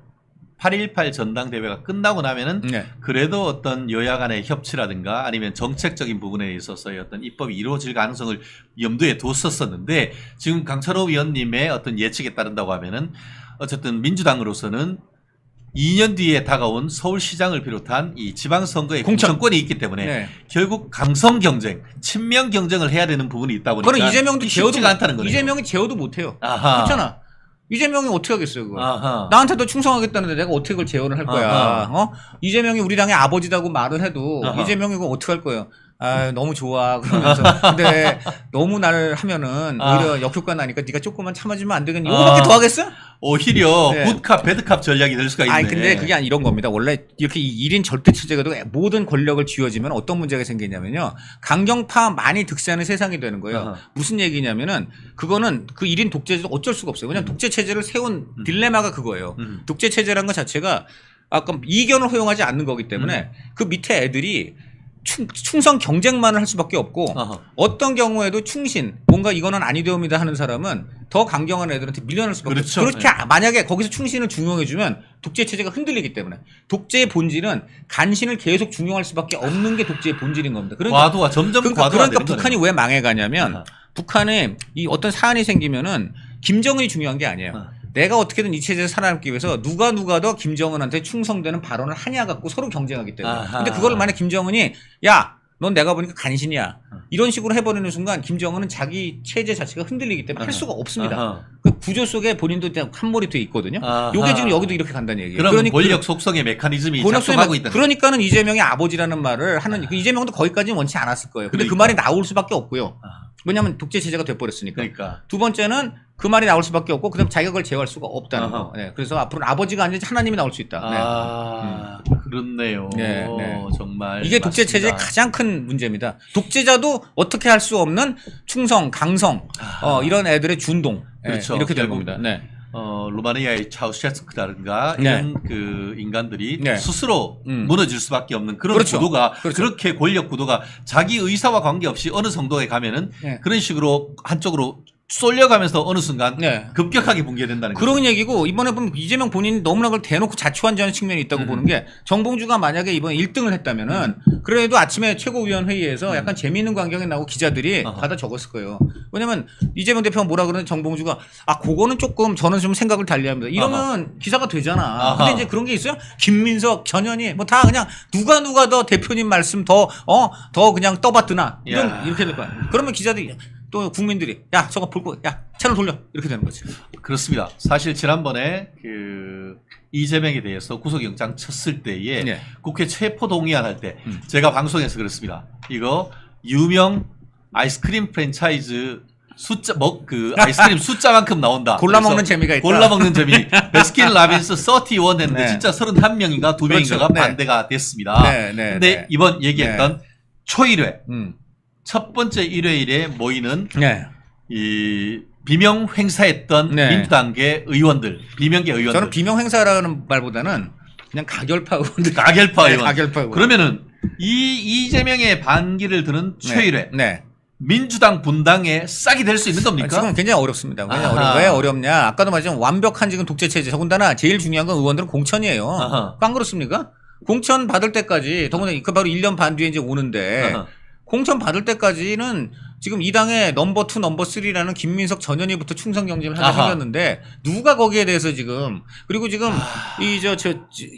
S1: 8.18 전당대회가 끝나고 나면은 그래도 어떤 여야 간의 협치라든가 아니면 정책적인 부분에 있어서의 어떤 입법이 이루어질 가능성을 염두에 뒀었었는데 지금 강철호 위원님의 어떤 예측에 따른다고 하면은 어쨌든 민주당으로서는 2년 뒤에 다가온 서울시장을 비롯한 이 지방선거의 공천권이 있기 때문에 결국 강성 경쟁, 친명 경쟁을 해야 되는 부분이 있다 보니까
S2: 그건 이재명도
S1: 쉽지가 않다는 거네요.
S2: 이재명이 제어도 못해요. 그렇잖아. 이재명이 어떻게 하겠어요, 그거. 나한테 더 충성하겠다는데 내가 어떻게 그걸 제어를 할 거야. 이재명이 우리 당의 아버지라고 말을 해도 이재명이 그거 어떻게 할 거예요. 너무 좋아. 그러면서. 근데 너무 날 하면은 오히려 역효과 나니까 네가 조금만 참아주면 안 되겠니? 이거밖에 더 하겠어?
S1: 오히려 굿캅, 배드캅 전략이 될 수가 있네.
S2: 근데 그게 이런 겁니다. 원래 이렇게 1인 절대체제가 모든 권력을 쥐어지면 어떤 문제가 생기냐면요. 강경파 많이 득세하는 세상이 되는 거예요. 무슨 얘기냐면은 그거는 그 1인 독재제도 어쩔 수가 없어요. 왜냐면 독재체제를 세운 딜레마가 그거예요. 독재체제라는 것 자체가 아까 이견을 허용하지 않는 거기 때문에 그 밑에 애들이 충성 경쟁만을 할 수밖에 없고 어떤 경우에도 충신 뭔가 이거는 아니되옵니다 하는 사람은 더 강경한 애들한테 밀려날 수밖에 없죠. 그렇게 만약에 거기서 충신을 중용해주면 독재체제가 흔들리기 때문에 독재의 본질은 간신을 계속 중용할 수밖에 없는 게 독재의 본질인 겁니다.
S1: 과도가 점점 과도가
S2: 그러니까 북한이 왜 망해가냐면 북한에 이 어떤 사안이 생기면은 김정은이 중요한 게 아니에요. 내가 어떻게든 이 체제에서 살아남기 위해서 누가 더 김정은한테 충성되는 발언을 하냐 갖고 서로 경쟁하기 때문에. 근데 그걸 만약 김정은이 야, 넌 내가 보니까 간신이야. 이런 식으로 해버리는 순간 김정은은 자기 체제 자체가 흔들리기 때문에 할 수가 없습니다. 그 구조 속에 본인도 함몰이 돼 있거든요. 요게 지금 여기도 이렇게 간다는 얘기예요.
S1: 그러니까 권력 속성의 메커니즘이 작동하고 있다.
S2: 그러니까는 이재명이 아버지라는 말을 하는 이재명도 거기까지는 원치 않았을 거예요. 근데 그 말이 나올 수밖에 없고요. 왜냐하면 독재 체제가 돼버렸으니까.
S1: 그러니까.
S2: 두 번째는 그 말이 나올 수밖에 없고 그다음 자기가 그걸 제어할 수가 없다는 거. 그래서 앞으로는 아버지가 아니라 하나님이 나올 수 있다.
S1: 그렇네요. 정말
S2: 이게 독재 체제의 가장 큰 문제입니다. 독재자도 어떻게 할 수 없는 충성, 강성 이런 애들의 준동.
S1: 그렇죠.
S2: 이렇게 되는 겁니다.
S1: 루마니아의 차우셰스크라든가 이런 그 인간들이 스스로 무너질 수밖에 없는 그런 구도가 그렇게 권력 구도가 자기 의사와 관계없이 어느 정도에 가면은 그런 식으로 한쪽으로 쏠려가면서 어느 순간 급격하게 붕괴된다는
S2: 그런 얘기고 이번에 보면 이재명 본인이 너무나 그걸 대놓고 자초한지하는 측면이 있다고 보는 게 정봉주가 만약에 이번에 1등을 했다면은 그래도 아침에 최고위원회의에서 약간 재미있는 광경이 나오고 기자들이 받아 적었을 거예요. 왜냐면 이재명 대표가 뭐라 그러는데 정봉주가 그거는 조금 저는 좀 생각을 달리합니다. 이러면 기사가 되잖아. 근데 이제 그런 게 있어요? 김민석, 전현희 뭐 다 그냥 누가 더 대표님 말씀 더 그냥 떠받드나 이렇게 될 거야. 그러면 기자들이 또 국민들이 야 저거 볼 거 야 채널 돌려 이렇게 되는 거지.
S1: 그렇습니다. 사실 지난번에 그 이재명에 대해서 구속영장 쳤을 때에 국회 체포동의안 할 때 제가 방송에서 그랬습니다. 이거 유명 아이스크림 프랜차이즈 숫자 아이스크림 숫자만큼 나온다.
S2: 골라 먹는 재미가 있다.
S1: 골라 먹는 재미. 베스킨 라빈스 31 했는데 진짜 31명인가 2명인가가 반대가 됐습니다. 근데 이번 얘기했던 초 1회 첫 번째 일요일에 모이는 이 비명 행사했던
S2: 네.
S1: 민주당계 의원들, 비명계 의원들.
S2: 저는 비명 행사라는 말보다는 그냥 가결파 의원들.
S1: 가결파 의원.
S2: 가결파 의원.
S1: 그러면은 이재명의 반기를 드는 최일회.
S2: 네.
S1: 민주당 분당에 싹이 될 수 있는 겁니까?
S2: 지금 굉장히 어렵습니다. 왜 어렵냐? 아까도 말했지만 완벽한 지금 독재 체제. 더군다나 제일 중요한 건 의원들은 공천이에요.
S1: 아하.
S2: 안 그렇습니까? 공천 받을 때까지 더군다나 그 바로 1년 반 뒤에 이제 오는데
S1: 아하.
S2: 공천 받을 때까지는 지금 이 당의 넘버 2, 넘버 3라는 김민석 전현희부터 충성 경쟁을 하게 생겼는데 누가 거기에 대해서 지금 그리고 지금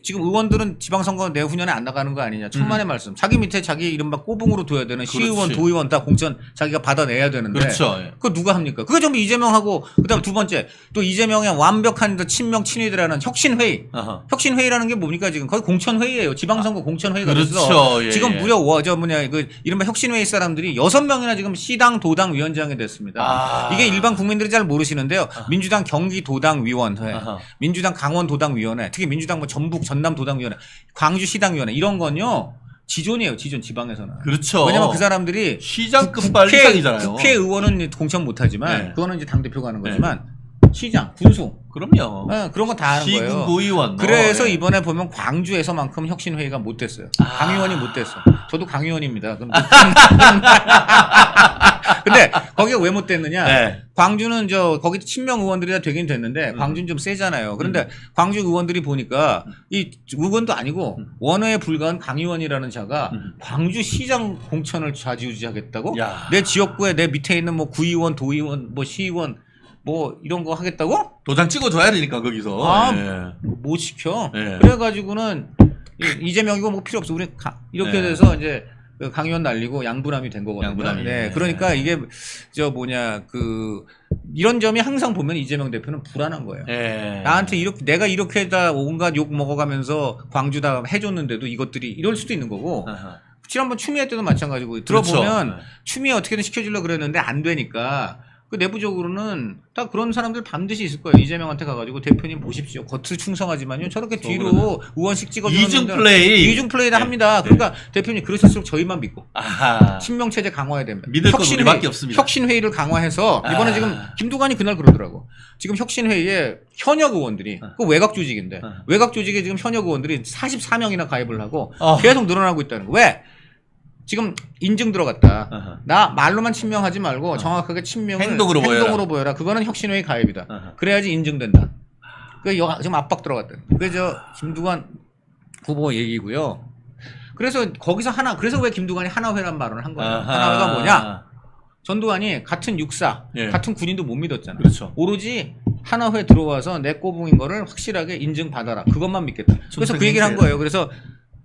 S2: 지금 의원들은 지방선거 내후년에 안 나가는 거 아니냐 천만의 말씀. 자기 밑에 자기 이른바 꼬붕으로 둬야 되는 시의원, 도의원 다 공천 자기가 받아내야 되는데
S1: 그렇죠.
S2: 그거 누가 합니까? 그거 전부 이재명하고 그다음 두 번째 또 이재명의 완벽한 친명 친위들하는 혁신회의.
S1: 아하.
S2: 혁신회의라는 게 뭡니까 지금 거의 공천회의예요. 지방선거 공천회의가
S1: 그렇죠.
S2: 됐어.
S1: 예,
S2: 지금
S1: 예.
S2: 무려 그 이른바 혁신회의 사람들이 6명이나 지금 시당 도당 위원장이 됐습니다. 이게 일반 국민들이 잘 모르시는데요. 민주당 경기 도당 위원회, 민주당 강원 도당 위원회, 특히 민주당 뭐 전북 전남 도당 위원회, 광주 시당 위원회 이런 건요. 지존이에요. 지존 지방에서는.
S1: 그렇죠.
S2: 왜냐면 그 사람들이
S1: 시장급발 이상이잖아요.
S2: 국회의원은 공천 못하지만
S1: 네.
S2: 그거는 이제 당대표가 하는 거지만 시장, 군수
S1: 그럼요.
S2: 네, 그런 거 다 하는 거예요.
S1: 시군 구의원.
S2: 그래서
S1: 예.
S2: 이번에 보면 광주에서만큼 혁신회의가 못 됐어요. 강의원이 못 됐어. 저도 강의원입니다. 근데 거기가 왜 못 됐느냐?
S1: 네.
S2: 광주는 거기 친명 의원들이 다 되긴 됐는데 광주는 좀 세잖아요. 그런데 광주 의원들이 보니까 이 의원도 아니고 원외에 불과한 강의원이라는 자가 광주 시장 공천을 좌지우지하겠다고?
S1: 야.
S2: 내 지역구에 내 밑에 있는 뭐 구의원, 도의원, 뭐 시의원 뭐 이런 거 하겠다고?
S1: 도장 찍어줘야 되니까 거기서.
S2: 못 시켜.
S1: 예.
S2: 그래가지고는 이재명이고 뭐 필요 없어. 우리 이렇게
S1: 예.
S2: 돼서 이제 강의원 날리고 양분함이 된 거거든요.
S1: 양분함이.
S2: 네. 그러니까 이게 이런 점이 항상 보면 이재명 대표는 불안한 거예요.
S1: 예.
S2: 나한테 내가 이렇게 다 온갖 욕 먹어가면서 광주 다 해줬는데도 이것들이 이럴 수도 있는 거고.
S1: 아하.
S2: 지난번 추미애 때도 마찬가지고 들어보면
S1: 그렇죠.
S2: 추미애 어떻게든 시켜주려고 그랬는데 안 되니까 그 내부적으로는 다 그런 사람들 반드시 있을 거예요. 이재명한테 가가지고 대표님 보십시오. 겉을 충성하지만요. 저렇게 뒤로 의원식 찍어주는
S1: 이중 플레이.
S2: 이중 플레이를
S1: 네.
S2: 합니다.
S1: 네.
S2: 그러니까 대표님 그러실수록 저희만 믿고
S1: 아하.
S2: 친명 체제 강화해야 됩니다.
S1: 믿을 건 우리밖에 없습니다.
S2: 혁신회의를 강화해서 이번에 지금 김두관이 그날 그러더라고. 지금 혁신회의에 현역 의원들이 그 외곽 조직인데 외곽 조직에 지금 현역 의원들이 44명이나 가입을 하고 계속 늘어나고 있다는 거. 왜? 지금 인증 들어갔다. 나 말로만 친명하지 말고 정확하게 친명을
S1: 행동으로
S2: 보여라. 그거는 혁신회의 가입이다. 그래야지 인증된다. 지금 압박 들어갔다. 그게 김두관 후보 얘기고요. 그래서 거기서 그래서 왜 김두관이 하나회란 발언을 한 거야. 하나회가 뭐냐? 전두환이 같은 육사,
S1: 예.
S2: 같은 군인도 못 믿었잖아.
S1: 그렇죠.
S2: 오로지 하나회 들어와서 내 꼬붕인 거를 확실하게 인증받아라. 그것만 믿겠다. 그래서 그 얘기를 한 거예요. 그래서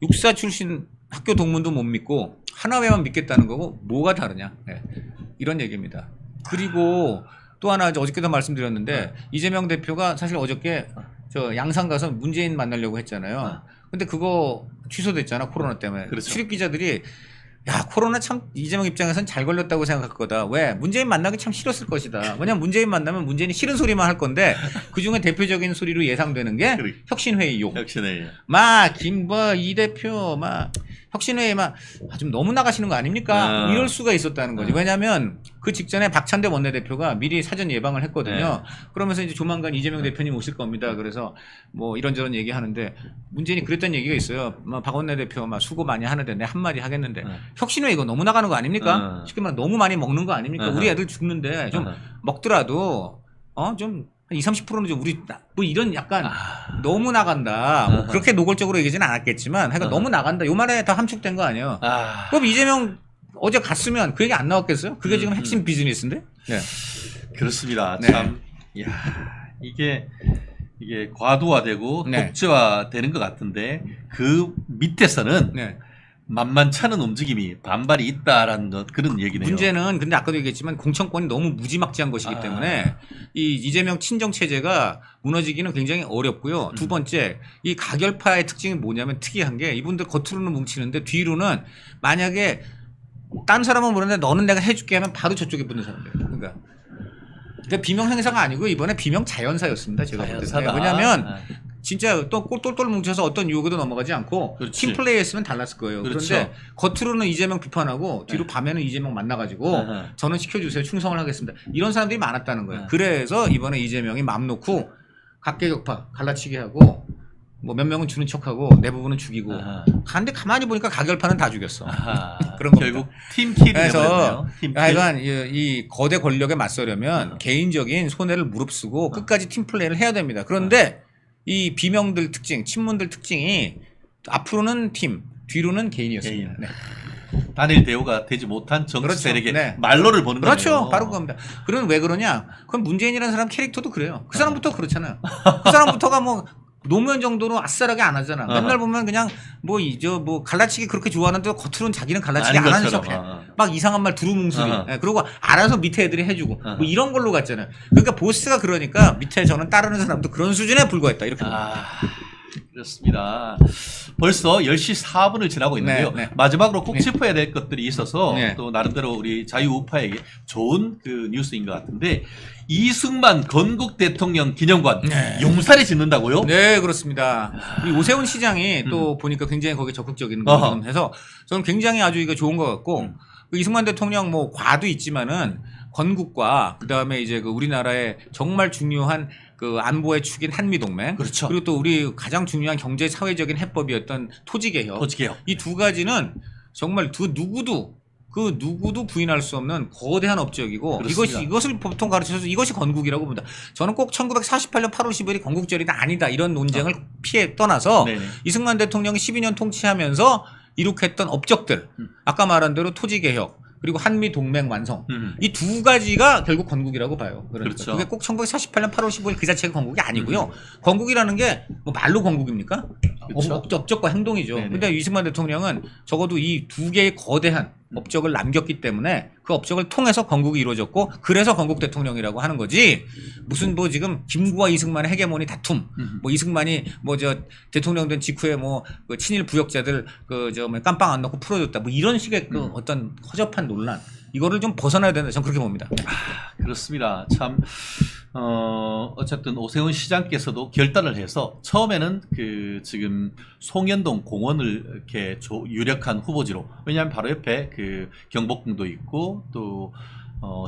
S2: 육사 출신 학교 동문도 못 믿고 하나회만 믿겠다는 거고 뭐가 다르냐. 네. 이런 얘기입니다. 그리고 또 하나 어저께도 말씀드렸는데 이재명 대표가 사실 어저께 양산 가서 문재인 만나려고 했잖아요. 근데 그거 취소됐잖아. 코로나 때문에.
S1: 그렇죠.
S2: 출입 기자들이 야 코로나 참 이재명 입장에서는 잘 걸렸다고 생각할 거다. 왜? 문재인 만나기 참 싫었을 것이다. 왜냐면 문재인 만나면 문재인이 싫은 소리만 할 건데 그중에 대표적인 소리로 예상되는 게 혁신회의 욕.
S1: 혁신회의.
S2: 이 대표 혁신회의 좀 너무 나가시는 거 아닙니까? 이럴 수가 있었다는 거지. 왜냐면 그 직전에 박찬대 원내대표가 미리 사전 예방을 했거든요. 그러면서 이제 조만간 이재명 대표님 오실 겁니다. 그래서 뭐 이런저런 얘기하는데 문재인이 그랬던 얘기가 있어요. 박 원내대표 수고 많이 하는데 내 한마디 하겠는데 혁신회의 이거 너무 나가는 거 아닙니까? 쉽게 말해 너무 많이 먹는 거 아닙니까? 우리 애들 죽는데 좀 먹더라도 좀 20, 30%는 좀 우리 뭐 이런 약간 너무 나간다. 뭐 그렇게 노골적으로 얘기하지는 않았겠지만 하여간 너무 나간다. 요 말에 다 함축된 거 아니에요. 그럼 이재명 어제 갔으면 그 얘기 안 나왔겠어요? 그게 지금 핵심 비즈니스인데? 네.
S1: 그렇습니다.
S2: 네.
S1: 참 이게 과도화되고
S2: 네.
S1: 독재화되는 것 같은데 그 밑에서는
S2: 네.
S1: 만만찮은 움직임이 반발이 있다라는 그런 얘기네요.
S2: 문제는 근데 아까도 얘기했지만 공천권이 너무 무지막지한 것이기 때문에 이 이재명 친정 체제가 무너지기는 굉장히 어렵고요. 두 번째 이 가결파의 특징이 뭐냐면 특이한 게 이분들 겉으로는 뭉치는데 뒤로는 만약에 딴 사람은 모르는데 너는 내가 해줄게 하면 바로 저쪽에 붙는 사람들이에요. 그러니까 비명 행사가 아니고 이번에 비명 자연사였습니다. 제가 볼 때. 왜냐하면 진짜 또 똘똘 뭉쳐서 어떤 유혹에도 넘어가지 않고
S1: 그렇지.
S2: 팀 플레이 했으면 달랐을 거예요.
S1: 그렇죠.
S2: 그런데 겉으로는 이재명 비판하고 뒤로 밤에는 이재명 만나가지고
S1: 아하.
S2: 저는 시켜주세요. 충성을 하겠습니다. 이런 사람들이 많았다는 거예요.
S1: 네.
S2: 그래서 이번에 이재명이 맘 놓고 각계격파 갈라치기 하고 뭐 몇 명은 주는 척하고 대부분은 죽이고
S1: 아하.
S2: 근데 가만히 보니까 가결파는 다 죽였어.
S1: 아하.
S2: 그런
S1: 결국 팀킬이
S2: 그래서
S1: 되버렸네요. 팀킬.
S2: 하여간 이 거대 권력에 맞서려면 개인적인 손해를 무릅쓰고 끝까지 팀 플레이를 해야 됩니다. 그런데 이 비명들 특징, 친문들 특징이 앞으로는 팀, 뒤로는 개인이었습니다.
S1: 개인.
S2: 네.
S1: 단일 대우가 되지 못한 정치
S2: 그렇죠.
S1: 세력의
S2: 네.
S1: 말로를 보는
S2: 그렇죠.
S1: 거예요.
S2: 바로 그겁니다. 그럼 왜 그러냐? 그럼 문재인이라는 사람 캐릭터도 그래요. 그 사람부터 그렇잖아요. 그 사람부터가 뭐 노무현 정도로 아싸라게 안 하잖아. 맨날 보면 그냥 뭐 갈라치기 그렇게 좋아하는데 겉으로는 자기는 갈라치기 안 하는 척해. 막 이상한 말 두루뭉술이. 예, 그리고 알아서 밑에 애들이 해주고 뭐 이런 걸로 갔잖아요. 그러니까 보스가 그러니까 밑에 저는 따르는 사람도 그런 수준에 불과했다. 이렇게 봅니다.
S1: 그렇습니다. 벌써 10시 4분을 지나고 있는데요.
S2: 네, 네.
S1: 마지막으로 꼭
S2: 네.
S1: 짚어야 될 것들이 있어서
S2: 네.
S1: 또 나름대로 우리 자유우파에게 좋은 그 뉴스인 것 같은데 이승만 건국 대통령 기념관
S2: 네.
S1: 용산에 짓는다고요?
S2: 네, 그렇습니다. 이 오세훈 시장이 또 보니까 굉장히 거기 적극적인 거
S1: 어허.
S2: 해서 저는 굉장히 아주 이거 좋은 것 같고 그 이승만 대통령 뭐 과도 있지만은 건국과 그 다음에 이제 그 우리나라의 정말 중요한 그 안보의 축인 한미동맹
S1: 그렇죠.
S2: 그리고 또 우리 가장 중요한 경제 사회적인 해법이었던 토지개혁
S1: 토지개혁.
S2: 이 두 가지는 정말 누구도 부인할 수 없는 거대한 업적이고
S1: 그렇습니다.
S2: 이것을 보통 가르쳐서 이것이 건국이라고 봅니다. 저는 꼭 1948년 8월 15일이 건국절이다 아니다 이런 논쟁을 피해 떠나서
S1: 네네.
S2: 이승만 대통령이 12년 통치하면서 이룩했던 업적들 아까 말한 대로 토지개혁 그리고 한미동맹 완성 이 두 가지가 결국 건국이라고 봐요. 그러니까
S1: 그렇죠.
S2: 그게 꼭 1948년 8월 15일 그 자체가 건국이 아니고요. 건국이라는 게 뭐 말로 건국입니까?
S1: 그렇죠.
S2: 업적과 행동이죠.
S1: 네네.
S2: 근데 이승만 대통령은 적어도 이 두 개의 거대한 업적을 남겼기 때문에 그 업적을 통해서 건국이 이루어졌고 그래서 건국 대통령이라고 하는 거지 무슨 뭐 지금 김구와 이승만의 헤게모니 다툼 뭐 이승만이 뭐 저 대통령 된 직후에 뭐 그 친일 부역자들 그 뭐 깜빵 안 넣고 풀어줬다 뭐 이런 식의 그 어떤 허접한 논란 이거를 좀 벗어나야 된다 저는 그렇게 봅니다.
S1: 그렇습니다. 참 어쨌든 오세훈 시장께서도 결단을 해서 처음에는 그 지금 송현동 공원을 이렇게 유력한 후보지로 왜냐하면 바로 옆에 그 경복궁도 있고 또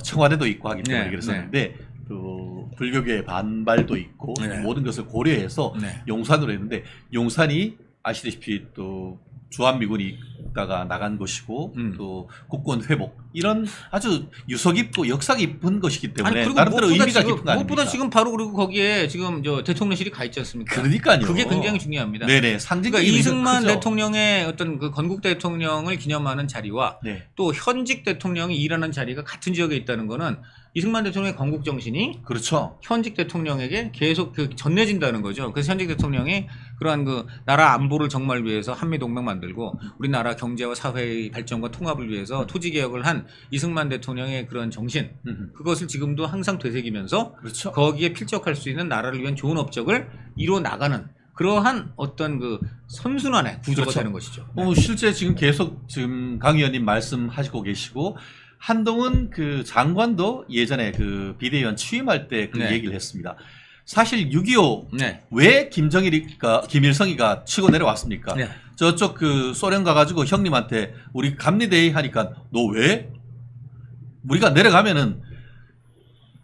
S1: 청와대도 있고 하기 때문에
S2: 네,
S1: 그랬었는데 또 불교계의 반발도 있고
S2: 네.
S1: 모든 것을 고려해서
S2: 네.
S1: 용산으로 했는데 용산이 아시다시피 또 주한미군이 있다가 나간 것이고 또 국권 회복 이런 아주 유서 깊고 역사 깊은 것이기 때문에
S2: 그리고
S1: 나름대로
S2: 무엇보다
S1: 의미가
S2: 지금,
S1: 깊은 거 아닙니까?
S2: 무엇보다 지금 바로 그리고 거기에 지금 저 대통령실이 가 있지 않습니까?
S1: 그러니까요.
S2: 그게 굉장히 중요합니다.
S1: 네네 상징적인
S2: 그러니까
S1: 의미가
S2: 이승만
S1: 크죠.
S2: 대통령의 어떤 그 건국 대통령을 기념하는 자리와
S1: 네.
S2: 또 현직 대통령이 일하는 자리가 같은 지역에 있다는 거는 이승만 대통령의 건국 정신이
S1: 그렇죠.
S2: 현직 대통령에게 계속 그 전해진다는 거죠. 그래서 현직 대통령이 그러한 그 나라 안보를 정말 위해서 한미동맹 만들고 우리나라 경제와 사회의 발전과 통합을 위해서 토지 개혁을 한 이승만 대통령의 그런 정신 그것을 지금도 항상 되새기면서
S1: 그렇죠.
S2: 거기에 필적할 수 있는 나라를 위한 좋은 업적을 이루어 나가는 그러한 어떤 그 선순환의 구조가
S1: 그렇죠.
S2: 되는 것이죠.
S1: 실제 지금 계속 지금 강 의원님 말씀하시고 계시고 한동훈 그 장관도 예전에 그 비대위원 취임할 때 그
S2: 네.
S1: 얘기를 했습니다. 사실 6.25
S2: 네.
S1: 왜 김일성이가 치고 내려왔습니까?
S2: 네.
S1: 저쪽 그 소련 가가지고 형님한테 우리 갑니대이 하니까 너 왜? 우리가 내려가면은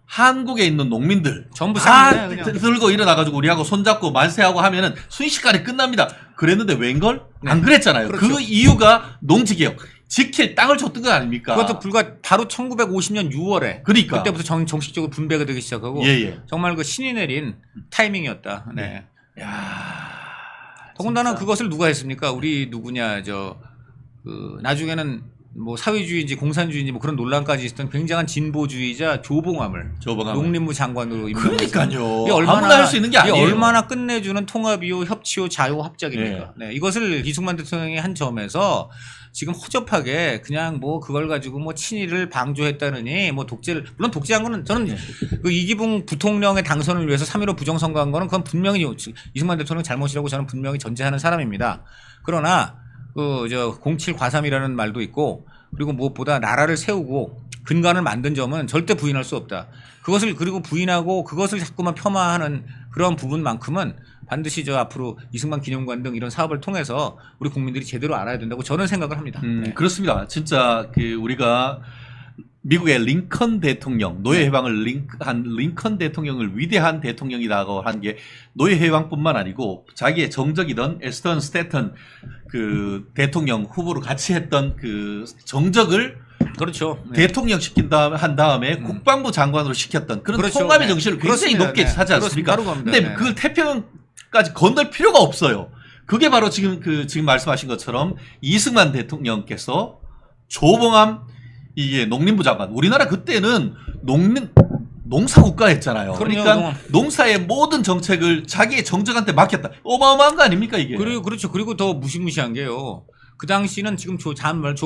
S1: 한국에 있는 농민들
S2: 전부
S1: 다
S2: 쌍이네, 그냥.
S1: 들고 일어나가지고 우리하고 손잡고 만세하고 하면은 순식간에 끝납니다. 그랬는데 웬걸?
S2: 네.
S1: 안 그랬잖아요.
S2: 그렇죠.
S1: 그 이유가 농지개혁. 지킬 땅을 줬던 거 아닙니까?
S2: 그것도 불과 바로 1950년 6월에
S1: 그러니까.
S2: 그때부터 정식적으로 분배가 되기 시작하고
S1: 예.
S2: 정말 그 신이 내린 타이밍이었다. 네.
S1: 야.
S2: 더군다나
S1: 진짜.
S2: 그것을 누가 했습니까? 우리 누구냐 그 나중에는 뭐 사회주의인지 공산주의인지 뭐 그런 논란까지 있었던 굉장한 진보주의자 조봉암을 농림부 장관으로 임명했어요.
S1: 그러니까요.
S2: 이게 얼마나
S1: 아무나 할 수 있는 게 아니에요.
S2: 이게 얼마나 끝내주는 통합이요, 협치요, 자요 합작입니까?
S1: 네.
S2: 네, 이것을 이승만 대통령이 한 점에서 지금 허접하게 그냥 뭐 그걸 가지고 뭐 친일을 방조했다느니 뭐 독재를 물론 독재한 거는 저는 그 이기붕 부통령의 당선을 위해서 3.15 부정선거한 거는 그건 분명히 이승만 대통령 잘못이라고 저는 분명히 전제하는 사람입니다. 그러나 그 07 과삼이라는 말도 있고 그리고 무엇보다 나라를 세우고 근간을 만든 점은 절대 부인할 수 없다. 그것을 그리고 부인하고 그것을 자꾸만 폄하하는 그런 부분만큼은 반드시 저 앞으로 이승만 기념관 등 이런 사업을 통해서 우리 국민들이 제대로 알아야 된다고 저는 생각을 합니다. 네.
S1: 그렇습니다. 진짜 그 우리가 미국의 링컨 대통령, 노예 해방을 한 링컨 대통령을 위대한 대통령이라고 한 게 노예 해방뿐만 아니고 자기의 정적이던 에스턴 스태턴 그 대통령 후보로 같이 했던 그 정적을
S2: 그렇죠. 네.
S1: 대통령 한 다음에 국방부 장관으로 시켰던 그런
S2: 그렇죠.
S1: 통합의
S2: 네.
S1: 정신을 굉장히
S2: 그렇습니다.
S1: 높게
S2: 네.
S1: 하지 않습니까?
S2: 그렇습니다.
S1: 근데
S2: 네.
S1: 그걸 태평양까지 건널 필요가 없어요. 그게 바로 지금 말씀하신 것처럼 이승만 대통령께서 조봉암 이게 농림부 장관. 우리나라 그때는 농사국가였잖아요.
S2: 그럼요,
S1: 그러니까 농사의 모든 정책을 자기의 정적한테 맡겼다. 어마어마한 거 아닙니까 이게?
S2: 그리고 그렇죠. 그리고 더 무시무시한 게요. 그 당시는 지금 좋은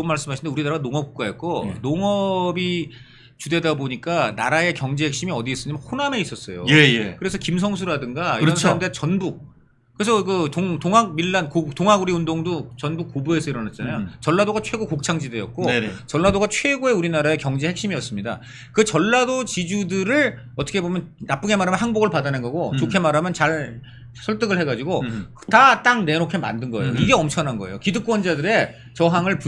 S2: 말씀하시는데 우리나라가 농업국가였고 농업이 주되다 보니까 나라의 경제 핵심이 어디에 있었냐면 호남에 있었어요.
S1: 예.
S2: 그래서 김성수라든가 이런
S1: 그렇죠.
S2: 사람들 전북. 그래서 그 동학 밀란 동학우리 운동도 전북 고부에서 일어났잖아요. 전라도가 최고 곡창지대였고
S1: 네네.
S2: 전라도가 최고의 우리나라의 경제 핵심이었습니다. 그 전라도 지주들을 어떻게 보면 나쁘게 말하면 항복을 받아낸 거고 좋게 말하면 잘 설득을 해가지고 다 딱 내놓게 만든 거예요. 이게 엄청난 거예요. 기득권자들의 저항을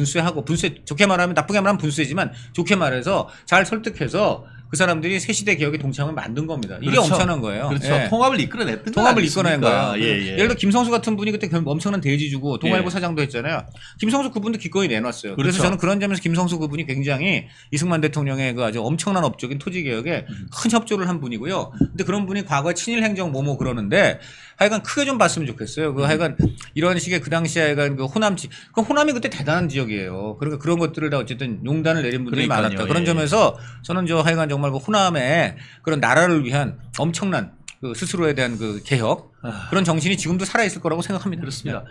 S2: 좋게 말하면 나쁘게 말하면 분수이지만 좋게 말해서 잘 설득해서 그 사람들이 새시대 개혁의 동참을 만든 겁니다. 이게
S1: 그렇죠.
S2: 엄청난 거예요.
S1: 그렇죠.
S2: 예.
S1: 통합을 이끌어냈던
S2: 통합을 이끌어낸 거예요.
S1: 예.
S2: 예를 들어 김성수 같은 분이 그때 엄청난 대지주고 동아일보
S1: 예.
S2: 사장도 했잖아요. 김성수 그분도 기꺼이 내놨어요.
S1: 그렇죠.
S2: 그래서 저는 그런 점에서 김성수 그분이 굉장히 이승만 대통령의 그 아주 엄청난 업적인 토지 개혁에 큰 협조를 한 분이고요. 근데 그런 분이 과거에 친일 행정 뭐뭐 그러는데 하여간 크게 좀 봤으면 좋겠어요. 그 하여간 이런 식의 그 당시에 하여간 그 호남이 그때 대단한 지역이에요. 그러니까 그런 것들을 다 어쨌든 용단을 내린 분들이
S1: 그러니까요.
S2: 많았다. 그런
S1: 예.
S2: 점에서 저는 하여간 정말 그 호남의 그런 나라를 위한 엄청난 그 스스로에 대한 그 개혁 그런 정신이 지금도 살아 있을 거라고 생각합니다.
S1: 그렇습니다.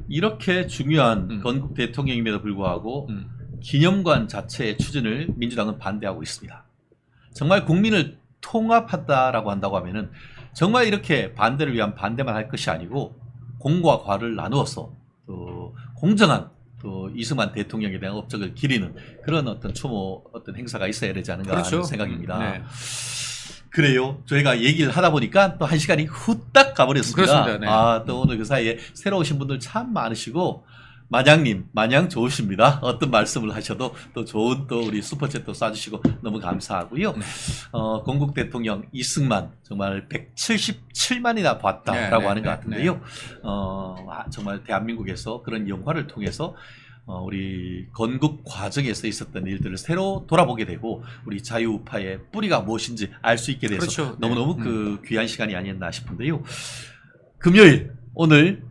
S1: 이렇게 중요한 건국 대통령임에도 불구하고 기념관 자체의 추진을 민주당은 반대하고 있습니다. 정말 국민을 통합한다라고 한다고 하면은 정말 이렇게 반대를 위한 반대만 할 것이 아니고 공과 과를 나누어서 또 공정한 또 이승만 대통령에 대한 업적을 기리는 그런 어떤 추모 어떤 행사가 있어야 되지 않은가
S2: 그렇죠.
S1: 하는 생각입니다.
S2: 네.
S1: 그래요. 저희가 얘기를 하다 보니까 또 한 시간이 후딱 가버렸습니다.
S2: 그렇습니다. 네.
S1: 또 오늘 그 사이에 새로 오신 분들 참 많으시고 마냥님 마냥 좋으십니다. 어떤 말씀을 하셔도 또 좋은 또 우리 슈퍼챗도 쏴주시고 너무 감사하고요.
S2: 네.
S1: 건국 대통령 이승만 정말 177만이나 봤다라고 하는 것 같은데요. 정말 대한민국에서 그런 영화를 통해서 우리 건국 과정에서 있었던 일들을 새로 돌아보게 되고 우리 자유우파의 뿌리가 무엇인지 알 수 있게 돼서
S2: 그렇죠.
S1: 너무너무 그 귀한 시간이 아니었나 싶은데요. 금요일 오늘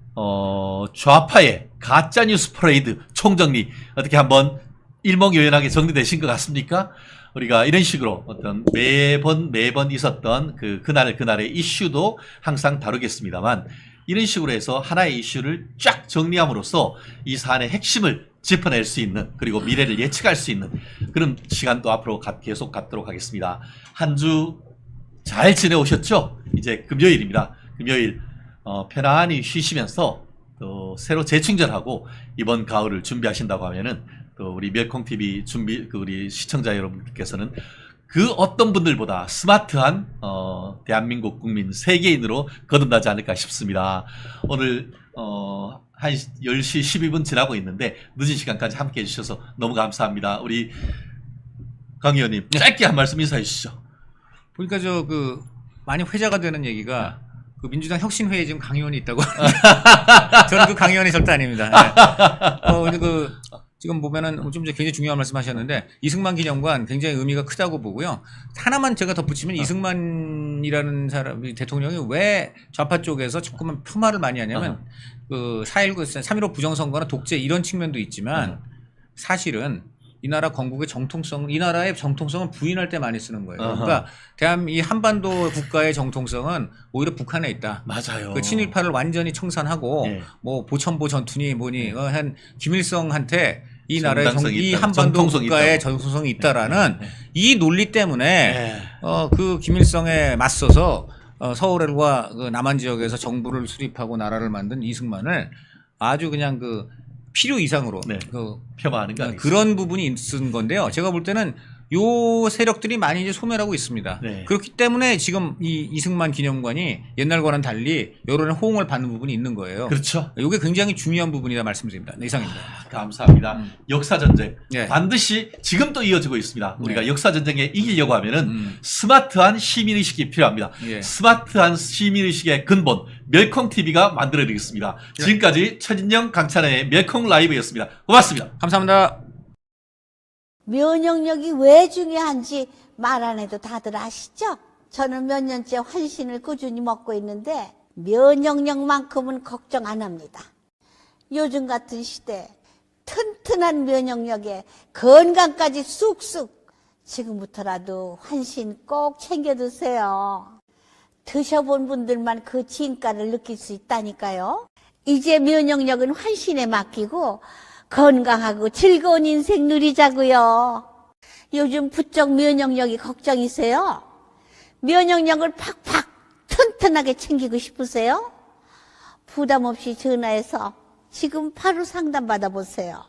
S1: 좌파의 가짜뉴스 퍼레이드 총정리 어떻게 한번 일목요연하게 정리되신 것 같습니까? 우리가 이런 식으로 어떤 매번 있었던 그날의 이슈도 항상 다루겠습니다만 이런 식으로 해서 하나의 이슈를 쫙 정리함으로써 이 사안의 핵심을 짚어낼 수 있는 그리고 미래를 예측할 수 있는 그런 시간도 앞으로 계속 갖도록 하겠습니다. 한 주 잘 지내오셨죠? 이제 금요일입니다. 금요일 편안히 쉬시면서 또 새로 재충전하고 이번 가을을 준비하신다고 하면은 또 우리 멸콩TV 우리 시청자 여러분께서는 그 어떤 분들보다 스마트한 대한민국 국민 세계인으로 거듭나지 않을까 싶습니다. 오늘 한 10시 12분 지나고 있는데 늦은 시간까지 함께 해주셔서 너무 감사합니다. 우리 강 의원님 짧게 한 말씀 인사해 주시죠.
S2: 보니까 많이 회자가 되는 얘기가 그 민주당 혁신회의에 지금 강 의원이 있다고. 저는 그 강 의원이 절대 아닙니다. 네. 지금 보면은 좀 굉장히 중요한 말씀하셨는데 이승만 기념관 굉장히 의미가 크다고 보고요. 하나만 제가 덧붙이면 이승만이라는 사람이 대통령이 왜 좌파 쪽에서 자꾸만 폄하를 많이 하냐면 그 3.15 부정선거나 독재 이런 측면도 있지만 사실은 이 나라 건국의 이 나라의 정통성을 부인할 때 많이 쓰는 거예요. 그러니까 이 한반도 국가의 정통성은 오히려 북한에 있다.
S1: 맞아요.
S2: 그 친일파를 완전히 청산하고 뭐 보천보 전투니 뭐니 한 김일성한테 이 나라의 이 한반도 국가의 정통성이 있다라는 이 논리 때문에 그 김일성에 맞서서 서울과 그 남한 지역에서 정부를 수립하고 나라를 만든 이승만을 아주 그냥 필요 이상으로
S1: 폄하하는 거
S2: 그런 부분이 있은 건데요. 제가 볼 때는 요 세력들이 많이 이제 소멸하고 있습니다.
S1: 네.
S2: 그렇기 때문에 지금 이 이승만 기념관이 옛날과는 달리 여론의 호응을 받는 부분이 있는 거예요.
S1: 그렇죠.
S2: 이게 굉장히 중요한 부분이다 말씀드립니다. 네, 이상입니다.
S1: 감사합니다. 역사 전쟁
S2: 네.
S1: 반드시 지금도 이어지고 있습니다. 우리가
S2: 네.
S1: 역사 전쟁에 이기려고 하면은 스마트한 시민 의식이 필요합니다.
S2: 예.
S1: 스마트한 시민 의식의 근본 멸콩 TV가 만들어드리겠습니다. 지금까지 최진영 강찬의 멸콩 라이브였습니다. 고맙습니다.
S2: 감사합니다.
S3: 면역력이 왜 중요한지 말 안 해도 다들 아시죠? 저는 몇 년째 환신을 꾸준히 먹고 있는데 면역력만큼은 걱정 안 합니다. 요즘 같은 시대 튼튼한 면역력에 건강까지 쑥쑥 지금부터라도 환신 꼭 챙겨 드세요. 드셔본 분들만 그 진가를 느낄 수 있다니까요. 이제 면역력은 환신에 맡기고 건강하고 즐거운 인생 누리자고요. 요즘 부쩍 면역력이 걱정이세요? 면역력을 팍팍 튼튼하게 챙기고 싶으세요? 부담 없이 전화해서 지금 바로 상담 받아보세요.